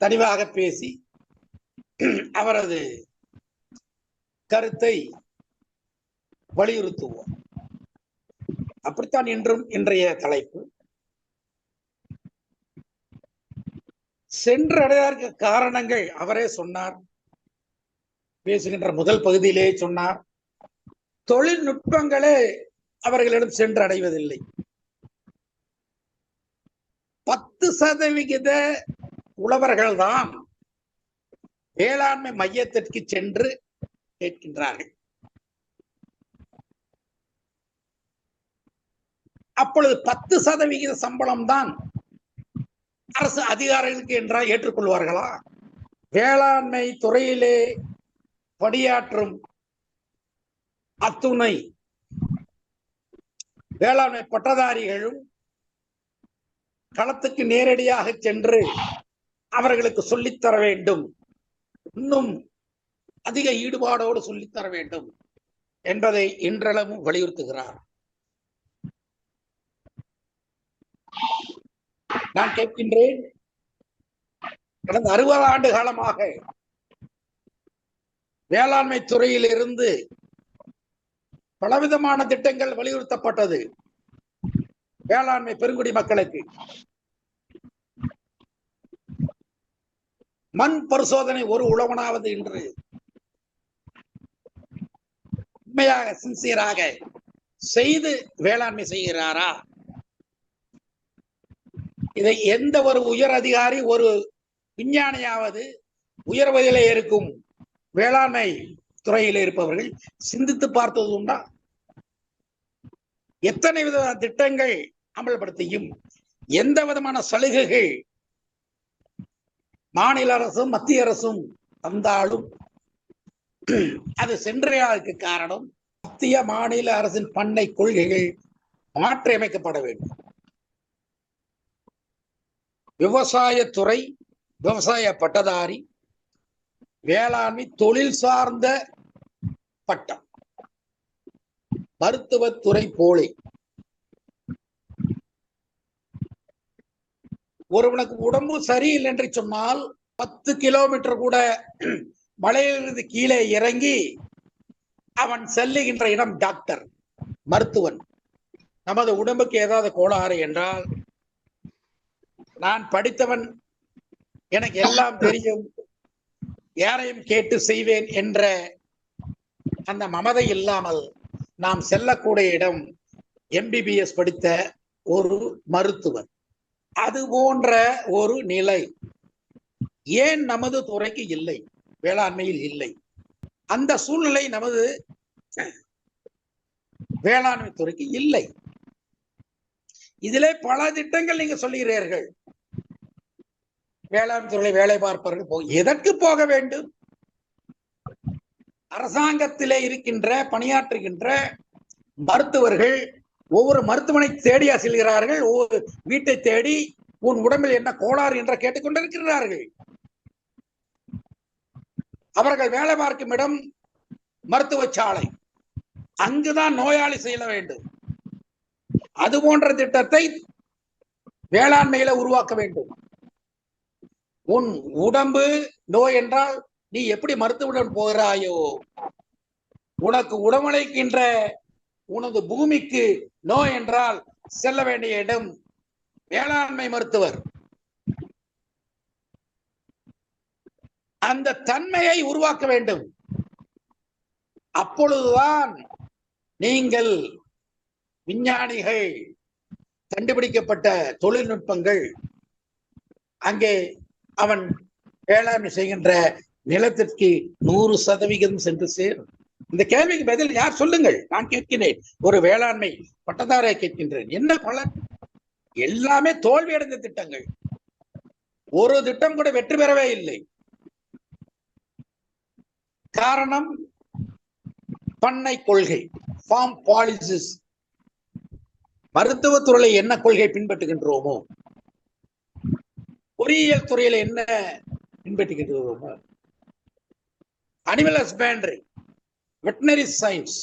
தனிவாக பேசி அவரது கருத்தை வலியுறுத்துவோம். அப்படித்தான் இன்றும் இன்றைய தலைப்பு. சென்றடையாத காரணங்கள் அவரே சொன்னார். பேசுகின்ற முதல் பகுதியிலே சொன்னார், தொழில்நுட்பங்களே அவர்களிடம் சென்று அடைவதில்லை. 10% உழவர்கள் தான் வேளாண்மை மையத்திற்கு சென்று கேட்கின்றார்கள். அப்பொழுது 10% சம்பளம் தான் அரசு அதிகாரிகளுக்கு என்றால் ஏற்றுக்கொள்வார்களா? வேளாண்மை துறையிலே பணியாற்றும் அத்துணை வேளாண்மை பட்டதாரிகளும் களத்துக்கு நேரடியாக சென்று அவர்களுக்கு சொல்லித்தர வேண்டும், இன்னும் அதிக ஈடுபாடோடு சொல்லித்தர வேண்டும் என்பதை இன்றளவும் வலியுறுத்துகிறார். நான் கேட்கின்றேன், கடந்த 60 ஆண்டு காலமாக வேளாண்மை துறையில் இருந்து பலவிதமான திட்டங்கள் வலியுறுத்தப்பட்டது. வேளாண்மை பெருங்குடி மக்களுக்கு மண் பரிசோதனை ஒரு உழவனாவது என்று உண்மையாக சின்சியராக செய்து வேளாண்மை செய்கிறாரா? இதை எந்த ஒரு உயர் அதிகாரி, ஒரு விஞ்ஞானியாவது, உயர்வதிலே இருக்கும் வேளாண்மை துறையில் இருப்பவர்கள் சிந்தித்து பார்த்தது உண்டா? எத்தனை விதமான திட்டங்கள் அமல்படுத்தியும் எந்த விதமான சலுகைகள் மாநில அரசும் மத்திய அரசும் தந்தாலும் அது சென்றதற்கு காரணம் மத்திய மாநில அரசின் பண்ணை கொள்கைகள் மாற்றி அமைக்கப்பட வேண்டும். விவசாயத்துறை, விவசாய பட்டதாரி, வேளாண்மை தொழில் சார்ந்த பட்டம், மருத்துவத்துறை போலே ஒருவனுக்கு உடம்பு சரியில்லை என்று சொன்னால் 10 கிலோமீட்டர் கூட மலையிலிருந்து கீழே இறங்கி அவன் செல்லுகின்ற இடம் டாக்டர், மருத்துவன். நமது உடம்புக்கு ஏதாவது கோளாறு என்றால், நான் படித்தவன், எனக்கு எல்லாம் தெரியும், யாரையும் கேட்டு செய்வேன் என்ற அந்த மமதை இல்லாமல் நாம் செல்லக்கூடிய இடம் MBBS படித்த ஒரு மருத்துவர். அது போன்ற ஒரு நிலை ஏன் நமது துறைக்கு இல்லை, வேளாண்மையில் இல்லை? அந்த சூழ்நிலை நமது வேளாண்மை துறைக்கு இல்லை. இதிலே பல திட்டங்கள் நீங்க சொல்லுகிறீர்கள். வேளாண் துறையை வேலை பார்ப்பவர்கள் எதற்கு போக வேண்டும்? அரசாங்கத்திலே இருக்கின்ற பணியாற்றுகின்ற மருத்துவர்கள் ஒவ்வொரு மருத்துவமனை தேடியா செல்கிறார்கள்? ஒவ்வொரு வீட்டை தேடி உன் உடம்பில் என்ன கோளாறு என்று கேட்டுக்கொண்டிருக்கிறார்கள். அவர்கள் வேலை பார்க்கும் இடம் மருத்துவ சாலை, அங்குதான் நோயாளி செய்ய வேண்டும். அது போன்ற திட்டத்தை வேளாண்மையில உருவாக்க வேண்டும். உன் உடம்பு நோய் என்றால் நீ எப்படி மருத்துவருடன் போகிறாயோ, உனக்கு உடமளிக்கின்ற உனது பூமிக்கு நோய் என்றால் செல்ல வேண்டிய இடம் வேளாண்மை மருத்துவர். அந்த தன்மையை உருவாக்க வேண்டும். அப்பொழுதுதான் நீங்கள் விஞ்ஞானிகள் கண்டுபிடிக்கப்பட்ட தொழில்நுட்பங்கள் அங்கே அவன் வேளாண்மை செய்கின்ற நிலத்திற்கு 100% சென்று சேரும். இந்த கேள்விக்கு பதில் யார் சொல்லுங்கள்? நான் கேட்கிறேன், ஒரு வேளாண்மை பட்டதாரியை கேட்கின்றேன். என்ன பலன்? எல்லாமே தோல்வியடைந்த திட்டங்கள். ஒரு திட்டம் கூட வெற்றி பெறவே இல்லை. காரணம் பண்ணை கொள்கை, ஃபார்ம் பாலிசிஸ். மருத்துவத்துறையில என்ன கொள்கை பின்பற்றுகின்றோமோ, பொறியியல் துறையில என்ன பின்பற்றுகின்றோமோ, அனிமல் ஹஸ்பேண்டரி, வெட்டினரி சயின்ஸ்,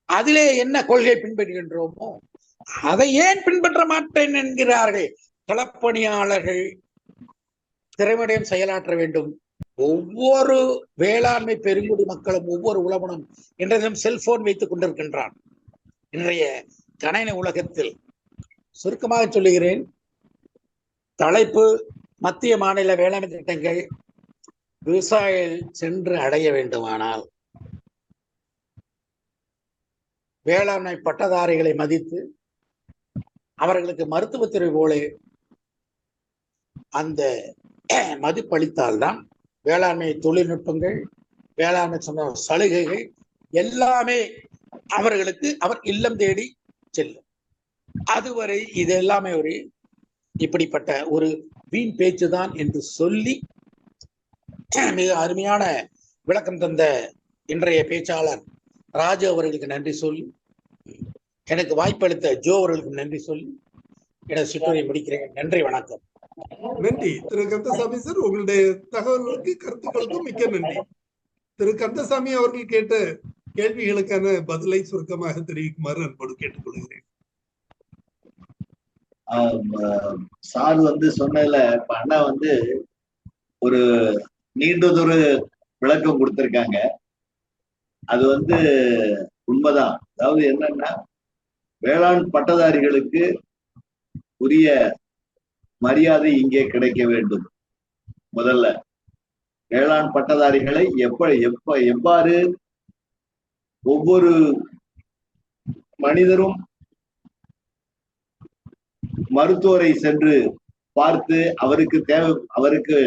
அதிலே என்ன கொள்கை பின்பற்றுகின்றோமோ அதை ஏன் பின்பற்ற மாட்டேன் என்கிறார்கள்? களப்பணியாளர்கள் திறமையுடன் செயலாற்ற வேண்டும். ஒவ்வொரு வேளாண்மை பெருங்குடி மக்களும், ஒவ்வொரு உழவனும் இன்றைய செல்போன் வைத்துக் கொண்டிருக்கின்றான். இன்றைய கணனி உலகத்தில் சுருக்கமாக சொல்லுகிறேன். தலைப்பு மத்திய மாநில வேளாண்மை திட்டங்கள் விவசாயிகள் சென்று அடைய வேண்டுமானால் வேளாண்மை பட்டதாரிகளை மதித்து அவர்களுக்கு மருத்துவத்துறை போல அந்த மதிப்பளித்தால்தான் வேளாண்மை தொழில்நுட்பங்கள், வேளாண்மை சொன்ன சலுகைகள் எல்லாமே அவர்களுக்கு அவர் இல்லம் தேடி செல்லும். அதுவரை இது எல்லாமே ஒரு இப்படிப்பட்ட ஒரு வீண் பேச்சுதான் என்று சொல்லி மிக அருமையான விளக்கம் தந்த இன்றைய பேச்சாளர் ராஜு அவர்களுக்கு நன்றி சொல்லி, எனக்கு வாய்ப்பளித்த ஜோ அவர்களுக்கு நன்றி சொல்லி எனது சிற்றுரை முடிக்கிறேன். நன்றி, வணக்கம். நன்றி திரு கந்தசாமி சார், உங்களுடைய தகவல்களுக்கு கருத்துக்களுக்கும் மிக்க நன்றி. திரு கந்தசாமி அவர்கள் கேட்ட கேள்விகளுக்கான பதிலை சுருக்கமாக தெரிவிக்குமாறு அன்போடு கேட்டுக்கொள்கிறேன். சார் சொன்னதுல அண்ணா ஒரு நீண்டதொரு விளக்கம் கொடுத்திருக்காங்க. அது உண்மைதான். அதாவது என்னன்னா, வேளாண் பட்டதாரிகளுக்கு உரிய மரியாதை இங்கே கிடைக்க வேண்டும். முதல்ல வேளாண் பட்டதாரிகளை எவ்வாறு ஒவ்வொரு மனிதரும் மருத்துவரை சென்று பார்த்து அவருக்கு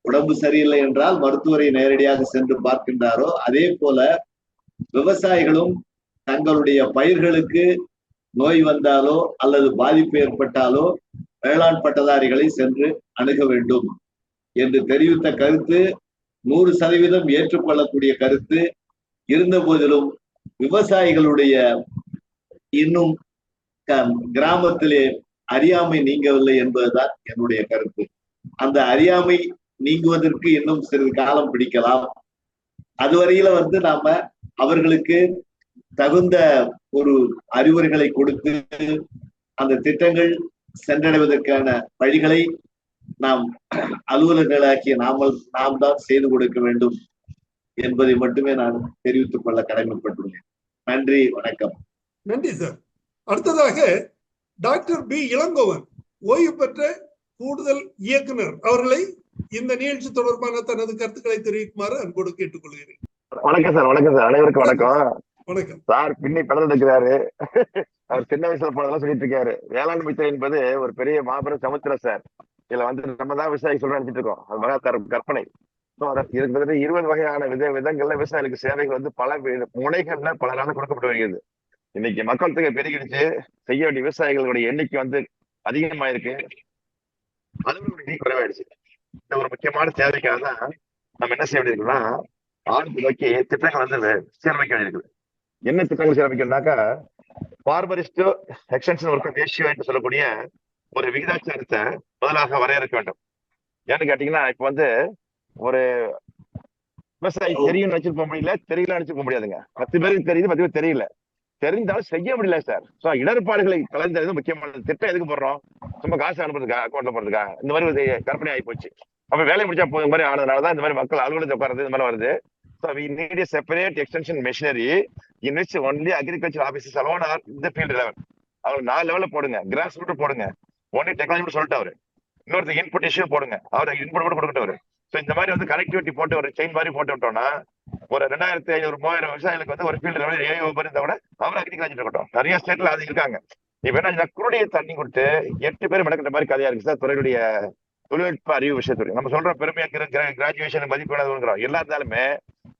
உடம்பு சரியில்லை என்றால் மருத்துவரை நேரடியாக சென்று பார்க்கின்றாரோ, அதே போல விவசாயிகளும் தங்களுடைய பயிர்களுக்கு நோய் வந்தாலோ அல்லது பாதிப்பு ஏற்பட்டாலோ வேளாண் பட்டதாரிகளை சென்று அணுக வேண்டும் என்று தெரிவித்த கருத்து 100% ஏற்றுக்கொள்ளக்கூடிய கருத்து. இருந்த போதிலும் விவசாயிகளுடைய இன்னும் கிராமத்திலே அறியாமை நீங்கவில்லை என்பதுதான் என்னுடைய கருத்து. அந்த அறியாமை நீங்குவதற்கு இன்னும் சிறிது காலம் பிடிக்கலாம். அதுவரையில நாம அவர்களுக்கு தகுந்த ஒரு அறிவுரைகளை கொடுத்து அந்த திட்டங்கள் சென்றடைவதற்கான வழிகளை நாம் அலுவலர்களாகிய நாம் தான் செய்து கொடுக்க வேண்டும் என்பதை மட்டுமே நான் தெரிவித்துக் கொள்ள கடமைப்பட்டுள்ளேன். நன்றி, வணக்கம். நன்றி சார். அடுத்ததாக டாக்டர் பி இளங்கோவன், ஓய்வு பெற்ற கூடுதல் இயக்குனர் அவர்களை இந்த நிகழ்ச்சி தொடர்பான தனது கருத்துக்களை தெரிவிக்குமாறு அன்போடு கேட்டுக்கொள்கிறேன். வணக்கம் சார். வணக்கம் சார். அனைவருக்கும் வணக்கம். வணக்கம் சார். பின்னி பிறந்து இருக்கிறாரு. அவர் சின்ன வயசுல போனதெல்லாம் சொல்லிட்டு இருக்காரு. வேளாண்மை துறை என்பது ஒரு பெரிய மாபெரும் சமுத்திரம் சார். இதுல நம்ம தான் விவசாயி சொல்ற நினைச்சிட்டு இருக்கோம். அது மகா கற்பனை. இதுக்கு 20 வகையான விதங்கள்ல விவசாயிகளுக்கு சேவைகள் பல முனைகள்ல பலரால கொடுக்கப்பட்டு வருகிறது. இன்னைக்கு மக்கள் தொகை பெருகிடுச்சு, செய்ய வேண்டிய விவசாயிகளுடைய எண்ணிக்கை அதிகமாயிருக்கு, அலுவலர்களுடைய குறைவாயிடுச்சு. இந்த ஒரு முக்கியமான தேவைக்காக தான் நம்ம என்ன செய்ய வேண்டியிருக்குன்னா, ஆண்டு நோக்கி திட்டங்கள் சீரமைக்க வேண்டியிருக்குது. என்ன திட்டங்கள் சீரமைக்கணும்னாக்கா, பார்மரிஸ்ட் எக்ஸ்டென்ஷன் ஒர்க்கர் ரேஷியோ என்று சொல்லக்கூடிய ஒரு விகிதாச்சாரத்தை முதலாக வரையறுக்க வேண்டும். ஏன்னு கேட்டீங்கன்னா, இப்ப ஒரு விவசாயி தெரியும் நினைச்சிட்டு போக முடியல, தெரியல நினைச்சு போக முடியாதுங்க. 10 பேருக்கு தெரியுது, 10 பேருக்கு தெரியல. தெரிந்தாலும் செய்ய முடியல சார். சோ இடர்பாடுகளை கலந்தது முக்கியமான திட்டம். எதுக்கு போடுறோம்? சும்மா காசு அனுப்புறதுக்கா, அக்கௌண்ட்ல போறதுக்கா? இந்த மாதிரி கற்பனை ஆகி போச்சு. அப்ப வேலை முடிச்சா போதும் மாதிரி ஆனதுனாலதான் இந்த மாதிரி மக்கள் அலுவலகத்தை உட்கார்றது இந்த மாதிரி வருது. So we need a separate extension machinery in which only agriculture officers alone are in the field level. அவங்க 4 லெவல்ல போடுங்க, கிராஸ் ரூட் போடுங்க. ஒன்லி டெக்னாலஜி சொல்லிட்டு அவரு இன்னொரு இன்புட் இஷ்யூ போடுங்க, அவரு இன்புட் கூட கொடுக்கட்டவர். ஸோ இந்த மாதிரி கனெக்டிவிட்டி போட்டு ஒரு செயின் மாதிரி போட்டு விட்டோம்னா, ஒரு 2500-3000 விவசாயிகளுக்கு ஒரு ஃபீல்டு லெவலில் ஏஐ இருந்தா கூட அவர் அக்ரிகல்ச்சர் இருக்கட்டும். நிறைய ஸ்டேட்ல அது இருக்காங்க. இப்ப என்ன குருடைய தண்ணி கொடுத்து 8 பேர் மடக்கிற மாதிரி கதையா இருக்கு சார். துறையுடைய தொழில்நுட்ப அறிவு விஷயத்துறை நம்ம சொல்றோம், பெருமையா கிராஜுவேஷன் மதிப்பு இருக்கிறோம். எல்லா இருந்தாலுமே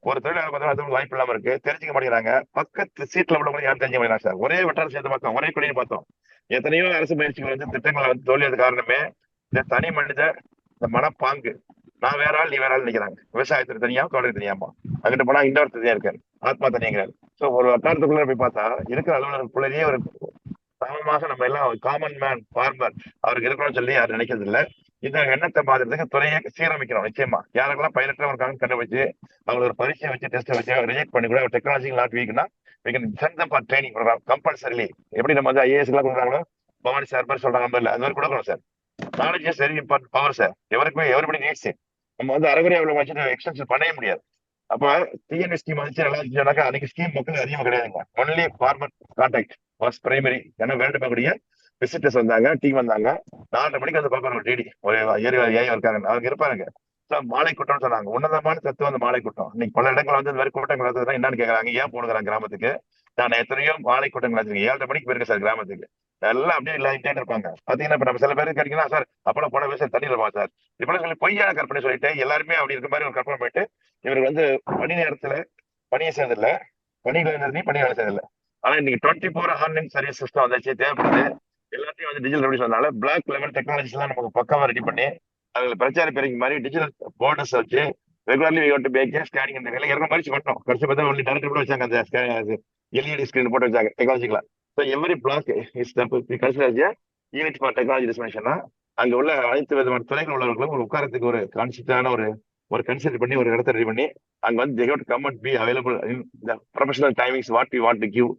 ஒரு தொழிலாளர் பார்த்தா வாய்ப்பு இல்லாம இருக்கு, தெரிஞ்சுக்க மாட்டேங்கிறாங்க. பக்கத்து சீட்ல உள்ள யாரும் தெரிஞ்சுக்க மாட்டேங்கிறாங்க சார். ஒரே வட்டாரம் சேர்த்து பார்த்தோம், ஒரே குடியை பார்த்தோம். எத்தனையோ அரசு பயிற்சிகள் திட்டங்களை தோல்வியது காரணமே இந்த தனி மனித இந்த மனப்பாங்கு. நான் வேற ஆள், நீ வேற ஆள் நினைக்கிறாங்க. விவசாயத்துக்கு தனியா, தோட்டத்துக்கு தனியாமா. அங்கிட்டு போனா இன்னொரு தனியா இருக்காரு, ஆத்மா தனியாங்கிறாரு. சோ ஒரு வட்டாரத்துக்குள்ள போய் பார்த்தா இருக்கிற அலுவலர்களுக்குள்ளேயே ஒரு சமமாக நம்ம எல்லாம் காமன் மேன் ஃபார்மர் அவருக்கு இருக்கணும்னு சொல்லி யாரும் நினைக்கிறது இல்லை. இந்த எண்ணத்தை மாதிரிக்கு துறையை சீரமைக்கணும். நிச்சயமா யாருக்கெல்லாம் பைலட்டா இருக்காங்க கண்டுபிடிச்சு அவங்களுக்கு ஒரு பரீட்சை வச்சு டெஸ்ட் வச்சு ரிஜெக்ட் பண்ணி கூட டெக்னாலஜி நாட் வீக்னா ட்ரைனிங் ப்ரோக்ராம் கம்பல்சரிலி. எப்படி நம்ம ஐஏஎஸ் எல்லாம் கொடுக்குறாங்களோ, பவானி சார் மாதிரி சொல்றாங்க இல்ல, அது மாதிரி கொடுக்கணும் sir. Knowledge is very important power sir. Everybody needs. நம்ம அரைகுறையா வச்சு எக்ஸ்டென்ஷன் பண்ணவே முடியாது. அப்ப டிஎன்எஸ் ஸ்கீம் சொன்னாக்கா அன்னைக்கு ஸ்கீம் மக்கள் அதிகமா கிடையாதுங்க. Only farmer contact was primary. ஏன்னா வேர்ல்டு பார்க்கக்கூடிய விசிட்டர்ஸ் வந்தாங்க, டீம் வந்தாங்க. 4:30 மணிக்கு பார்ப்பாங்க. ஒரு டிடி ஒரு ஏரியா இருக்காங்க, அவங்க இருப்பாங்க. மாலை கூட்டம் சொன்னாங்க. உன்னதமான தத்துவம் மாலை கூட்டம். இன்னைக்கு பல இடங்கள் இந்த மாதிரி கூட்டங்கள் வந்ததுன்னா என்னன்னு கேட்கறாங்க, ஏன் போனுங்கிறாங்க கிராமத்துக்கு. நான் எத்தனையோ மாலை கூட்டங்கள் வச்சிருக்கேன். 7:30 மணிக்கு போயிருக்கேன் சார் கிராமத்துக்கு. எல்லாம் அப்படியே இல்லாட்டே இருப்பாங்க. பாத்தீங்கன்னா இப்ப நம்ம சில பேருக்கு கிடைக்கணும் சார், அப்பெல்லாம் போன விவசாயம் தண்ணி இருப்பா சார். இப்பெல்லாம் சொல்லி பொய்யான கற்பனை சொல்லிட்டு எல்லாருமே அப்படி இருக்க மாதிரி ஒரு கற்பனை போயிட்டு இவருக்கு பணி நேரத்துல பணியை சேர்ந்ததில்ல, பணியில பணி வேலை செய்யல. ஆனா இன்னைக்கு 24 ஆன்லைன் சர்வீஸ் சிஸ்டம் வந்தாச்சு, தேவைப்படுது. எல்லாத்தையும் டிஜிட்டல் ரெவல்யூஷன் வந்தால பிளாக் லெவல் டெக்னாலஜிஸ் எல்லாம் நமக்கு பக்கமா ரெடி பண்ணி அதுல பிரச்சார பெருங்க மாதிரி டிஜிட்டல் போர்டர்ஸ் வச்சு ரெகுலர்லி பேக்கே ஸ்கேனிங் இறங்க மாதிரி பண்ணோம். கடைசி பார்த்தா ஒன்லி டேரக்டர் கூட வச்சாங்க, அந்த எல்இடி ஸ்கிரீன் போட்டு வச்சாங்க டெக்னாலஜிக்கலா. So every block is unit for technology டிஸ்மினேஷன்னா அங்க உள்ள அனைத்து விதமான துறைகள் உள்ளவர்களும் ஒரு உட்காரத்துக்கு ஒரு கான்செப்டான ஒரு கன்சிடர் பண்ணி ஒரு இடத்த ரெடி பண்ணி அங்க they have to come and be available in the professional timings what we want to give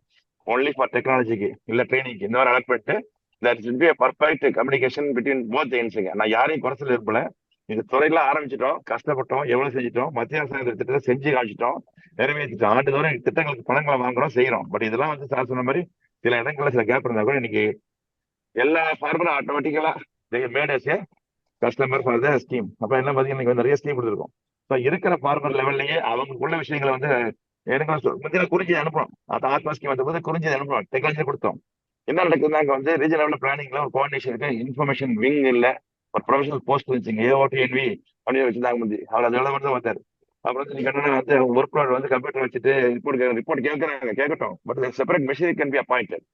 only for technology இல்ல ட்ரைனிங். இந்த மாதிரி அலர்ட் பண்ணிட்டு there should be a perfect communication between both the ends. நான் யாரையும் குறைச்சல் இருப்பல. இந்த துறையில ஆரம்பிச்சிட்டோம், கஷ்டப்பட்டோம், எவ்வளவு செஞ்சிட்டோம், மத்திய அரசாங்க திட்டத்தை செஞ்சு காமிச்சிட்டோம், நிறைவேற்றிட்டோம். ஆண்டுதோறும் திட்டங்களுக்கு பணங்களை வாங்குறோம், செய்யறோம். பட் இதெல்லாம் சார் சொன்ன மாதிரி சில இடங்கள்ல சில கேப் இருந்தா கூட இன்னைக்கு எல்லா ஃபார்மரும் ஆட்டோமேட்டிக்கலா made as a customer for the scheme. அப்ப என்ன பாத்தீங்கன்னா நிறைய ஸ்கீம் கொடுத்துருக்கோம். இருக்கிற ஃபார்மர் லெவல்லயே அவங்களுக்குள்ள விஷயங்களை எனக்கு முந்தின குறிஞ்சி அனுப்பணும். அது ஆத்மா ஸ்கீம் வந்தபோது குறிஞ்சி அனுப்பணும், டெக்னாலஜி கொடுத்தோம். என்ன நடக்குதுன்னா அங்க வந்து ரீஜன் லெவலில் பிளானிங்ல ஒரு கோஆர்டினேஷன் இருக்கு, இன்ஃபர்மேஷன் விங் இல்ல, ஒரு ப்ரொஃபஷனல் போஸ்ட் இருந்துச்சுங்க, AOTNV அப்படின்னு வச்சிருந்தாங்க முந்தி. அவர் அதோட மட்டும் வந்தார். அப்புறம் வந்து நீங்க என்னன்னா வந்து ஒர்க் லோட் வந்து கம்ப்யூட்டர் வச்சுட்டு ரிப்போர்ட் கேட்கறாங்க, கேட்கட்டும், but separate machinery can be appointed.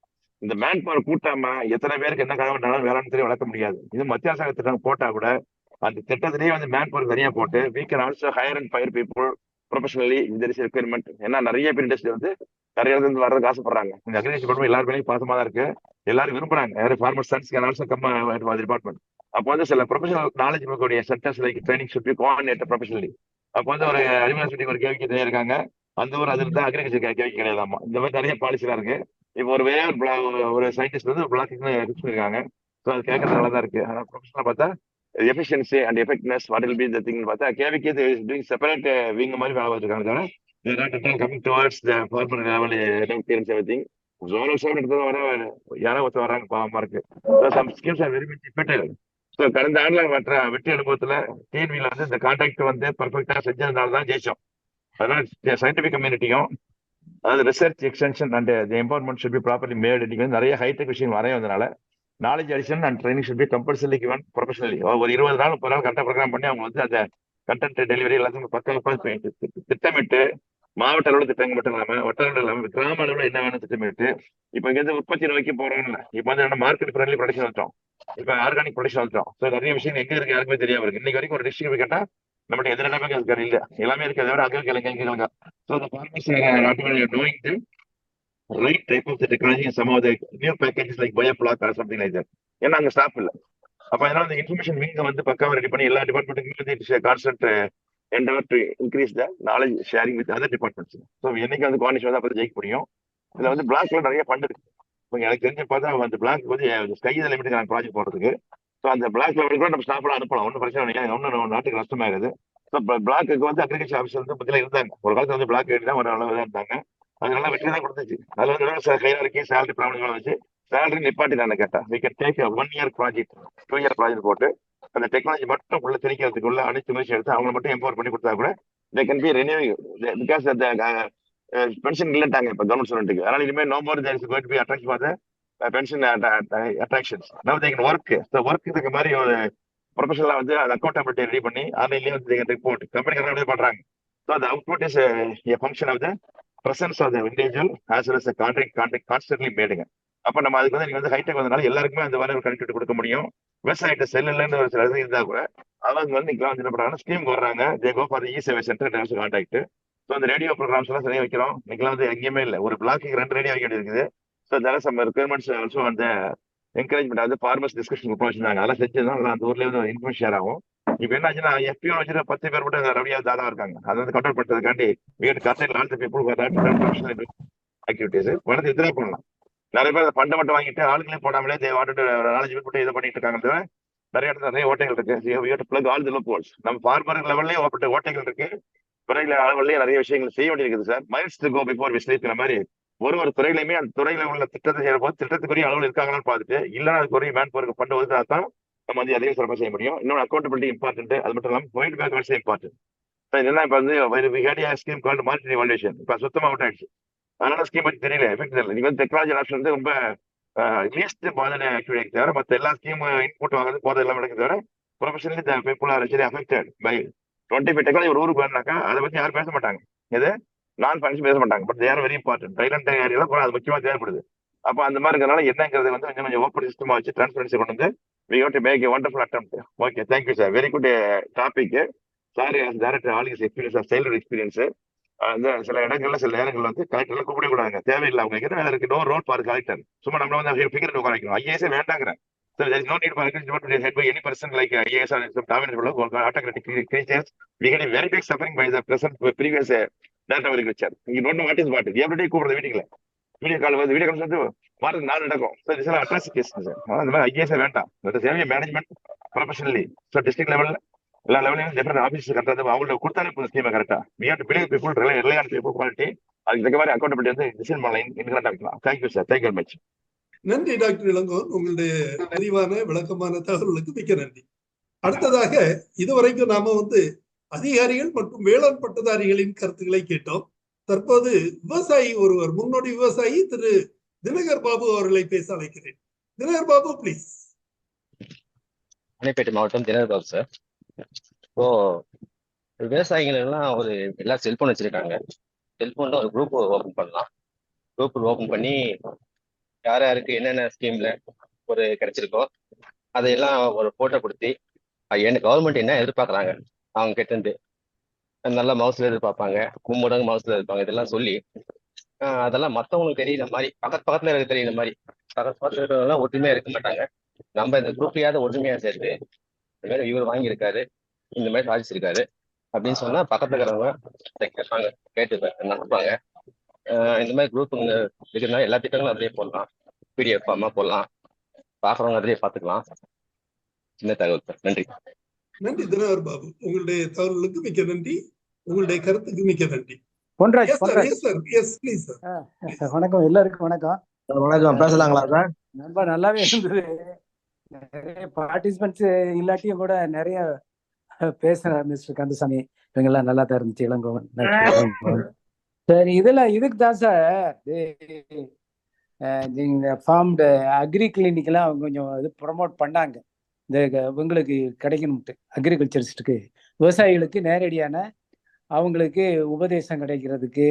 இந்த மேன் பவர் கூட்டாம எத்தனை பேருக்கு என்ன கவர்மெண்ட் வேளாண் துறை வளர்க்க முடியாது. இது மத்திய அரசாங்க திட்டம் போட்டா கூட அந்த திட்டத்திலேயே வந்து மேன் பவர் தனியா போட்டு we can also hire and fire people professionally if there is a requirement. ஏன்னா நிறைய பேர் இண்டஸ்ட்ரி வந்து நிறைய இடத்துல இருந்து வர்றதுக்கு ஆசைப்படுறாங்க. இந்த அக்ரிகல்ச்சர் டிபார்ட்மெண்ட் எல்லாருமே பாசமா தான் இருக்கு, எல்லாரும் விரும்புறாங்க. யாரும் farmer sons can also come department. அப்போ வந்து சில ப்ரொஃபஷனல் நாலேஜ் இருக்கக்கூடிய centres like training should be coordinated professionally. அப்போ வந்து ஒரு யூனிவர்சிட்டி ஒரு கேள்விக்கு தனியாக இருக்காங்க, அந்த ஒரு அது இருந்தால் அக்ரிகல்ச்சர் கேள்வி கிடையாதாமா. இந்த மாதிரி நிறைய பாலிசிலாம் இருக்கு. இப்போ ஒரு வேற ஒரு சயின்டிஸ்ட் வந்து பிளாக்கிங் இருக்காங்க. ஸோ அது கேட்கறது நல்லா தான் இருக்கு. ஆனால் ப்ரொஃபஷனலாக பார்த்தா efficiency and effectiveness what will be the thing பார்த்தா கேவிக்கு டூயிங் செப்பரேட் விங் மாதிரி வேலை வச்சிருக்காங்க. தவிர coming towards the farmer level everything. Zonal side எடுத்து வர யாரோ ஒருத்தர் வராங்க, பாவமா இருக்கு. Some skills are very much better. So கடந்த ஆண்டுல மற்ற வெற்றி அனுபவத்துல டிஎன்வில வந்து இந்த கான்டாக்ட் வந்து பர்ஃபெக்டா செஞ்சதுனால தான் ஜெயிச்சோம். அதனால சயின்டிபிக் கம்யூனிட்டியும் அதாவது research extension and the empowerment should be properly made. இன்னைக்கு வந்து நிறைய ஹைடெக் விஷயம் வரைய வந்தனால knowledge addition and training should be compulsory given professionally. ஒரு 20 நாள் 30 நாள் கரெக்டாக ப்ரோக்ராம் பண்ணி அவங்க வந்து அந்த கண்டென்ட் டெலிவரி எல்லாத்தையும் பக்கம் திட்டமிட்டு மாவட்ட அளவில் திட்டங்கள் மட்டும் இல்லாமல் வட்ட அளவில் இல்லாமல் கிராம அளவில் என்ன வேணும் திட்டமிட்டு இப்போ இங்கேருந்து உற்பத்தி நோக்கி போறோம்ல. இப்போ வந்து என்ன மார்க்கெட் ஃப்ரெண்ட்லி ப்ரொடக்ஷன் வந்துட்டோம், இப்போ ஆர்கானிக் ப்ரொடக்ஷன் வந்துட்டோம். ஸோ நிறைய விஷயம் எங்க இருக்கு யாருக்குமே தெரியாம இருக்கு. இன்னைக்கு வரைக்கும் ஒரு டிஸ்ட்ரிக்ட் கேட்டா நம்மகிட்ட எதிர எல்லாமே இருக்காரு இல்ல, எல்லாமே இருக்கு. அதை விட அங்கே கிழங்க. So the farmers are not only knowing the right type of the technology and some of the new packages like biofloc or something like that. ஏன்னா அங்கே ஸ்டாஃப் இல்லை. அப்போ அதனால அந்த இன்ஃபர்மேஷன் விங்க வந்து பக்காவை ரெடி பண்ணி எல்லா டிபார்ட்மெண்ட்டுக்கும் constant endeavor to increase the knowledge sharing with other departments. So என்னைக்கு வந்து கோஆர்டினேஷன் வந்து அப்போ ஜெயிக்க முடியும். இதுல வந்து பிளாக்ல நிறைய ஃபண்ட் இருக்கு. இப்போ எனக்கு தெரிஞ்சு பார்த்தா அந்த பிளாக் வந்து ஸ்கை லிமிட் ப்ராஜெக்ட் போடுறதுக்கு. ஸோ அந்த பிளாக் லெவலுக்கு கூட நம்ம ஸ்டாஃப்லாம் அனுப்பலாம், ஒன்றும் பிரச்சனை இல்லை. ஒன்றும் நாட்டுக்கு நஷ்டமாயிருது. ஸோ பிளாக்கு வந்து அக்ரிகல்ச்சர் ஆஃபீஸர் வந்து பத்தில இருந்தாங்க ஒரு காலத்துல வந்து பிளாக் தான் ஒரு அளவு தான் இருந்தாங்க. அதனால வெற்றி தான் கொடுத்துச்சு. அதுல வந்து கையில இருக்கு சேலரி ப்ராப்ளம் வச்சு சேலரி நிப்பாட்டி தானே கேட்டா we can take a 1 year project 2 year project போட்டு அந்த டெக்னாலஜி மட்டும் உள்ள திணிக்கிறதுக்குள்ள அனைத்து முயற்சி எடுத்து அவங்க மட்டும் எம்பவர் பண்ணி கொடுத்தா கூட they can be renewing because the pension இல்லட்டாங்க இப்ப கவர்மெண்ட் ஸ்டூடெண்ட்டுக்கு. அதனால இனிமேல் no more there is going to be attraction for the pension attractions. Now they can work. So work இதுக்கு மாதிரி ஒரு ப்ரொஃபஷனலா வந்து அந்த அக்கௌண்டபிலிட்டி ரெடி பண்ணி ஆன்லைன்லேயே வந்து ரிப்போர்ட் கம்பெனிக்காரங்க எப்படி பண்றாங்க. ஸோ அந்த output is a function of the presence of the individual as well as contract constantly மேடுங்க. அப்ப நம்ம அதுக்கு வந்து நீங்க வந்து ஹைடெக் வந்தனால எல்லாருக்குமே அந்த மாதிரி ஒரு கனெக்டிவிட்டி கொடுக்க முடியும். விவசாயிட்ட செல்லுன்னு ஒரு சில இது இருந்தா கூட அவங்க வந்து இங்கெல்லாம் வந்து என்ன பண்றாங்க, ஸ்கீம் வர்றாங்க, தே கோ ஃபார் இ சேவை சென்டர் கான்டாக்ட். ஸோ அந்த ரேடியோ ப்ரோக்ராம்ஸ் எல்லாம் சரியா வைக்கிறோம். இன்னைக்கெல்லாம் வந்து எங்கேயுமே இல்லை, ஒரு பிளாக்கு 2 ரேடியோ வைக்க வேண்டியது இருக்குது. ஸோ தர சம் ரெக்யர்மெண்ட்ஸ் ஆல்சோ அந்த என்கரேஜ்மெண்ட் வந்து ஃபார்மர்ஸ் டிஸ்கஷன் குரூப் வச்சிருந்தாங்க. அதெல்லாம் செஞ்சதுனால அந்த ஊர்ல வந்து இன்ஃபர்மேஷன் ஷேர் ஆகும். இப்போ என்ன ஆச்சுன்னா எஃபிஓ வச்சுட்டு 10 பேர் மட்டும் ரவியா தாதா இருக்காங்க. அதை வந்து கண்ட்ரோல் பண்றதுக்காண்டி வீட்டு கார்டெக்ட் ஆல் தி பீப்புள் ஆக்டிவிட்டிஸ் பணத்தை எதிராக பண்ணலாம். நிறைய பேர் அந்த ஃபண்டை மட்டும் வாங்கிட்டு ஆளுங்களே போடாமலே நாலேஜ் மட்டும் இதை பண்ணிட்டு இருக்காங்க. நிறைய இடத்துல நிறைய ஓட்டைகள் இருக்கு. Plug all the loopholes. நம்ம ஃபார்மர் லெவல்லே ஓட்டைகள் இருக்கு, துறையில அளவுலயே நிறைய விஷயங்கள் செய்ய வேண்டியிருக்குது sir. Miles to go before we sleep மாதிரி ஒரு துறையிலுமே அந்த துறையில உள்ள திட்டத்தை செய்யற போது திட்டத்துக்குரிய அளவில் இருக்காங்கன்னு பார்த்துட்டு இல்லைன்னா அதுக்குரிய மேன் பவருக்கு ஃபண்ட் ஒதுக்கினா தான் நம்ம வந்து அதிக சிறப்பாக செய்ய முடியும். இன்னொரு அக்கௌண்டபிலிட்டி இம்பார்ட்டன்ட். அது மட்டும் இல்லாமல் ஒயிட் பேக் ஆல்சோ இம்பார்ட்டன்ட். இதெல்லாம் இப்போ வந்து ஸ்கீம் கால்டு மானிட்டரி எவாலுவேஷன் இப்போ சுத்தமாக அவுட் ஆயிடுச்சு. அதனால ஸ்கீம் பற்றி தெரியல, எஃபெக்ட் தெரியல. நீங்க வந்து டெக்னாலஜி ஆப்ஷன் வந்து ரொம்ப லீஸ்ட் பாதன ஆக்டிவிட்டி தவிர மற்ற எல்லா ஸ்கீம் இன்புட் வாங்குறது போறது எல்லாம் நடக்குது தவிர professionally the people are actually affected by 25 technology. ஒரு ஊருக்கு வேணாக்கா அதை பத்தி யாரும் பேச மாட்டாங்க, எது நான் ஃபைனான்ஸ் பேச மாட்டாங்க. But there very important. Talent ஏரியால கூட அது முக்கியமா தேவைப்படுது. அப்போ அந்த மாதிரி இருக்கிறனால என்னங்கிறது வந்து கொஞ்சம் ஓப்பன் சிஸ்டமா வச்சு டிரான்ஸ்பரன்சி கொண்டு வந்து we have to make a wonderful attempt. Okay, thank you sir. Very good topic. Sorry as director all his experience of childhood experience. அந்த சில இடங்கள்ல சில நேரங்கள்ல வந்து கலெக்டர்ல கூப்பிட கூடாங்க, தேவையில்லை. அவங்க கிட்ட வேலை இருக்கு, நோ ரோல் ஃபார் கலெக்டர். சும்மா நம்மள வந்து ஃபிகர் உட்கார வைக்கணும். IAS வேண்டாங்கிறேன். So there is no need for agriculture to be head by any person like IAS or some dominant autocratic creatures. We get a very big suffering by the present previous data agriculture. You don't know what is what. Every day கூப்பிடுறது வீட்டுல video call வந்து video call வந்து வாரத்துக்கு 4 நடக்கும். So இதெல்லாம் atrocity case sir. அந்த மாதிரி IAS வேண்டாம். சேவை மேனேஜ்மெண்ட் ப்ரொஃபஷனலி ஸோ டிஸ்ட்ரிக்ட் லெவலில் எல்லா லெவலையும் டிஃபரெண்ட் ஆஃபீஸ் கரெக்டாக அவங்களோட கொடுத்தாலே இப்போ ஸ்கீமை கரெக்டாக we have to believe people reliant people quality. அதுக்கு தக்க மாதிரி அக்கௌண்டபிலிட்டி வந்து டிசிஷன் பண்ணலாம் இன்கிரண்டாக வைக்கலாம். Thank you sir. Thank you very much. நன்றி டாக்டர் இளங்கோவன், உங்களுடைய விரிவான விளக்கமான தகவல்களுக்கு மிக்க நன்றி. அடுத்ததாக இதுவரைக்கும் நாம வந்து அதிகாரிகள் மற்றும் வேளாண் பட்டதாரிகளின் கருத்துக்களை கேட்டோம். தற்போது விவசாயி ஒருவர், முன்னோடி விவசாயி திரு தினகர் பாபு அவர்களை பேச அழைக்கிறேன். தினகர் பாபு பிளீஸ். ராணிப்பேட்டை மாவட்டம் தினகர் பாபு சார். இப்போ விவசாயிகள் எல்லாம் எல்லாம் செல்போன் வச்சிருக்காங்க. செல்போன்ல ஒரு குரூப் ஓபன் பண்ணலாம். குரூப் ஓபன் பண்ணி யார் யாருக்கு என்னென்ன ஸ்கீம்ல கிடைச்சிருக்கோ அதையெல்லாம் ஒரு போட்டோ கொடுத்து என்ன கவர்மெண்ட் என்ன எதிர்பார்க்குறாங்க அவங்க கிட்ட இருந்து நல்ல மவுஸ்ல எதிர்பார்ப்பாங்க, மும்மடங்கு மவுஸ்ல இருப்பாங்க, இதெல்லாம் சொல்லி அதெல்லாம் மற்றவங்களுக்கு தெரியுற மாதிரி, பக்கத்துல இருக்க தெரியுற மாதிரி, பக்கத்துல இருக்கிறவங்க ஒற்றுமையா இருக்க மாட்டாங்க. நம்ம இந்த குரூப்லயாவது ஒற்றுமையா சேர்த்து இந்த மாதிரி இவர் வாங்கியிருக்காரு, இந்த மாதிரி சாதிச்சிருக்காரு அப்படின்னு சொன்னா பக்கத்துல இருக்கிறவங்க கேட்பாங்க, கேட்டு நடப்பாங்க. இந்த மாதிரி குரூப் இருக்கிறதுனால எல்லா திட்டங்களும் அதிலே போடலாம், பிடிஎஃப் ஃபார்மா போடலாம், பாக்குறவங்க அதிலே பார்த்துக்கலாம். சின்ன தகவல் சார். நன்றி. நன்றி தினகர் பாபு, உங்களுடைய தகவல்களுக்கு மிக்க நன்றி, உங்களுடைய கருத்துக்கு மிக்க நன்றி. வணக்கம் எல்லாருக்கும். வணக்கம். வணக்கம். பேசலாங்களா சார்? ரொம்ப நல்லாவே இருந்தது. நிறைய பார்ட்டிசிபென்ட்ஸ் இல்லாட்டியும் கூட நிறைய பேசுற மிஸ்டர் கந்தசாமி இவங்க எல்லாம் நல்லா தான் இருந்துச்சு. இளங்கோவன். சரி, இதுக்கு தான் சார் நீங்க ஃபார்ம்டு அக்ரி கிளினிக் எல்லாம் அவங்க கொஞ்சம் இது ப்ரொமோட் பண்ணாங்க. இந்த இவங்களுக்கு கிடைக்கணும்ட்டு, அக்ரிகல்ச்சரிஸ்டுக்கு, விவசாயிகளுக்கு நேரடியான அவங்களுக்கு உபதேசம் கிடைக்கிறதுக்கு,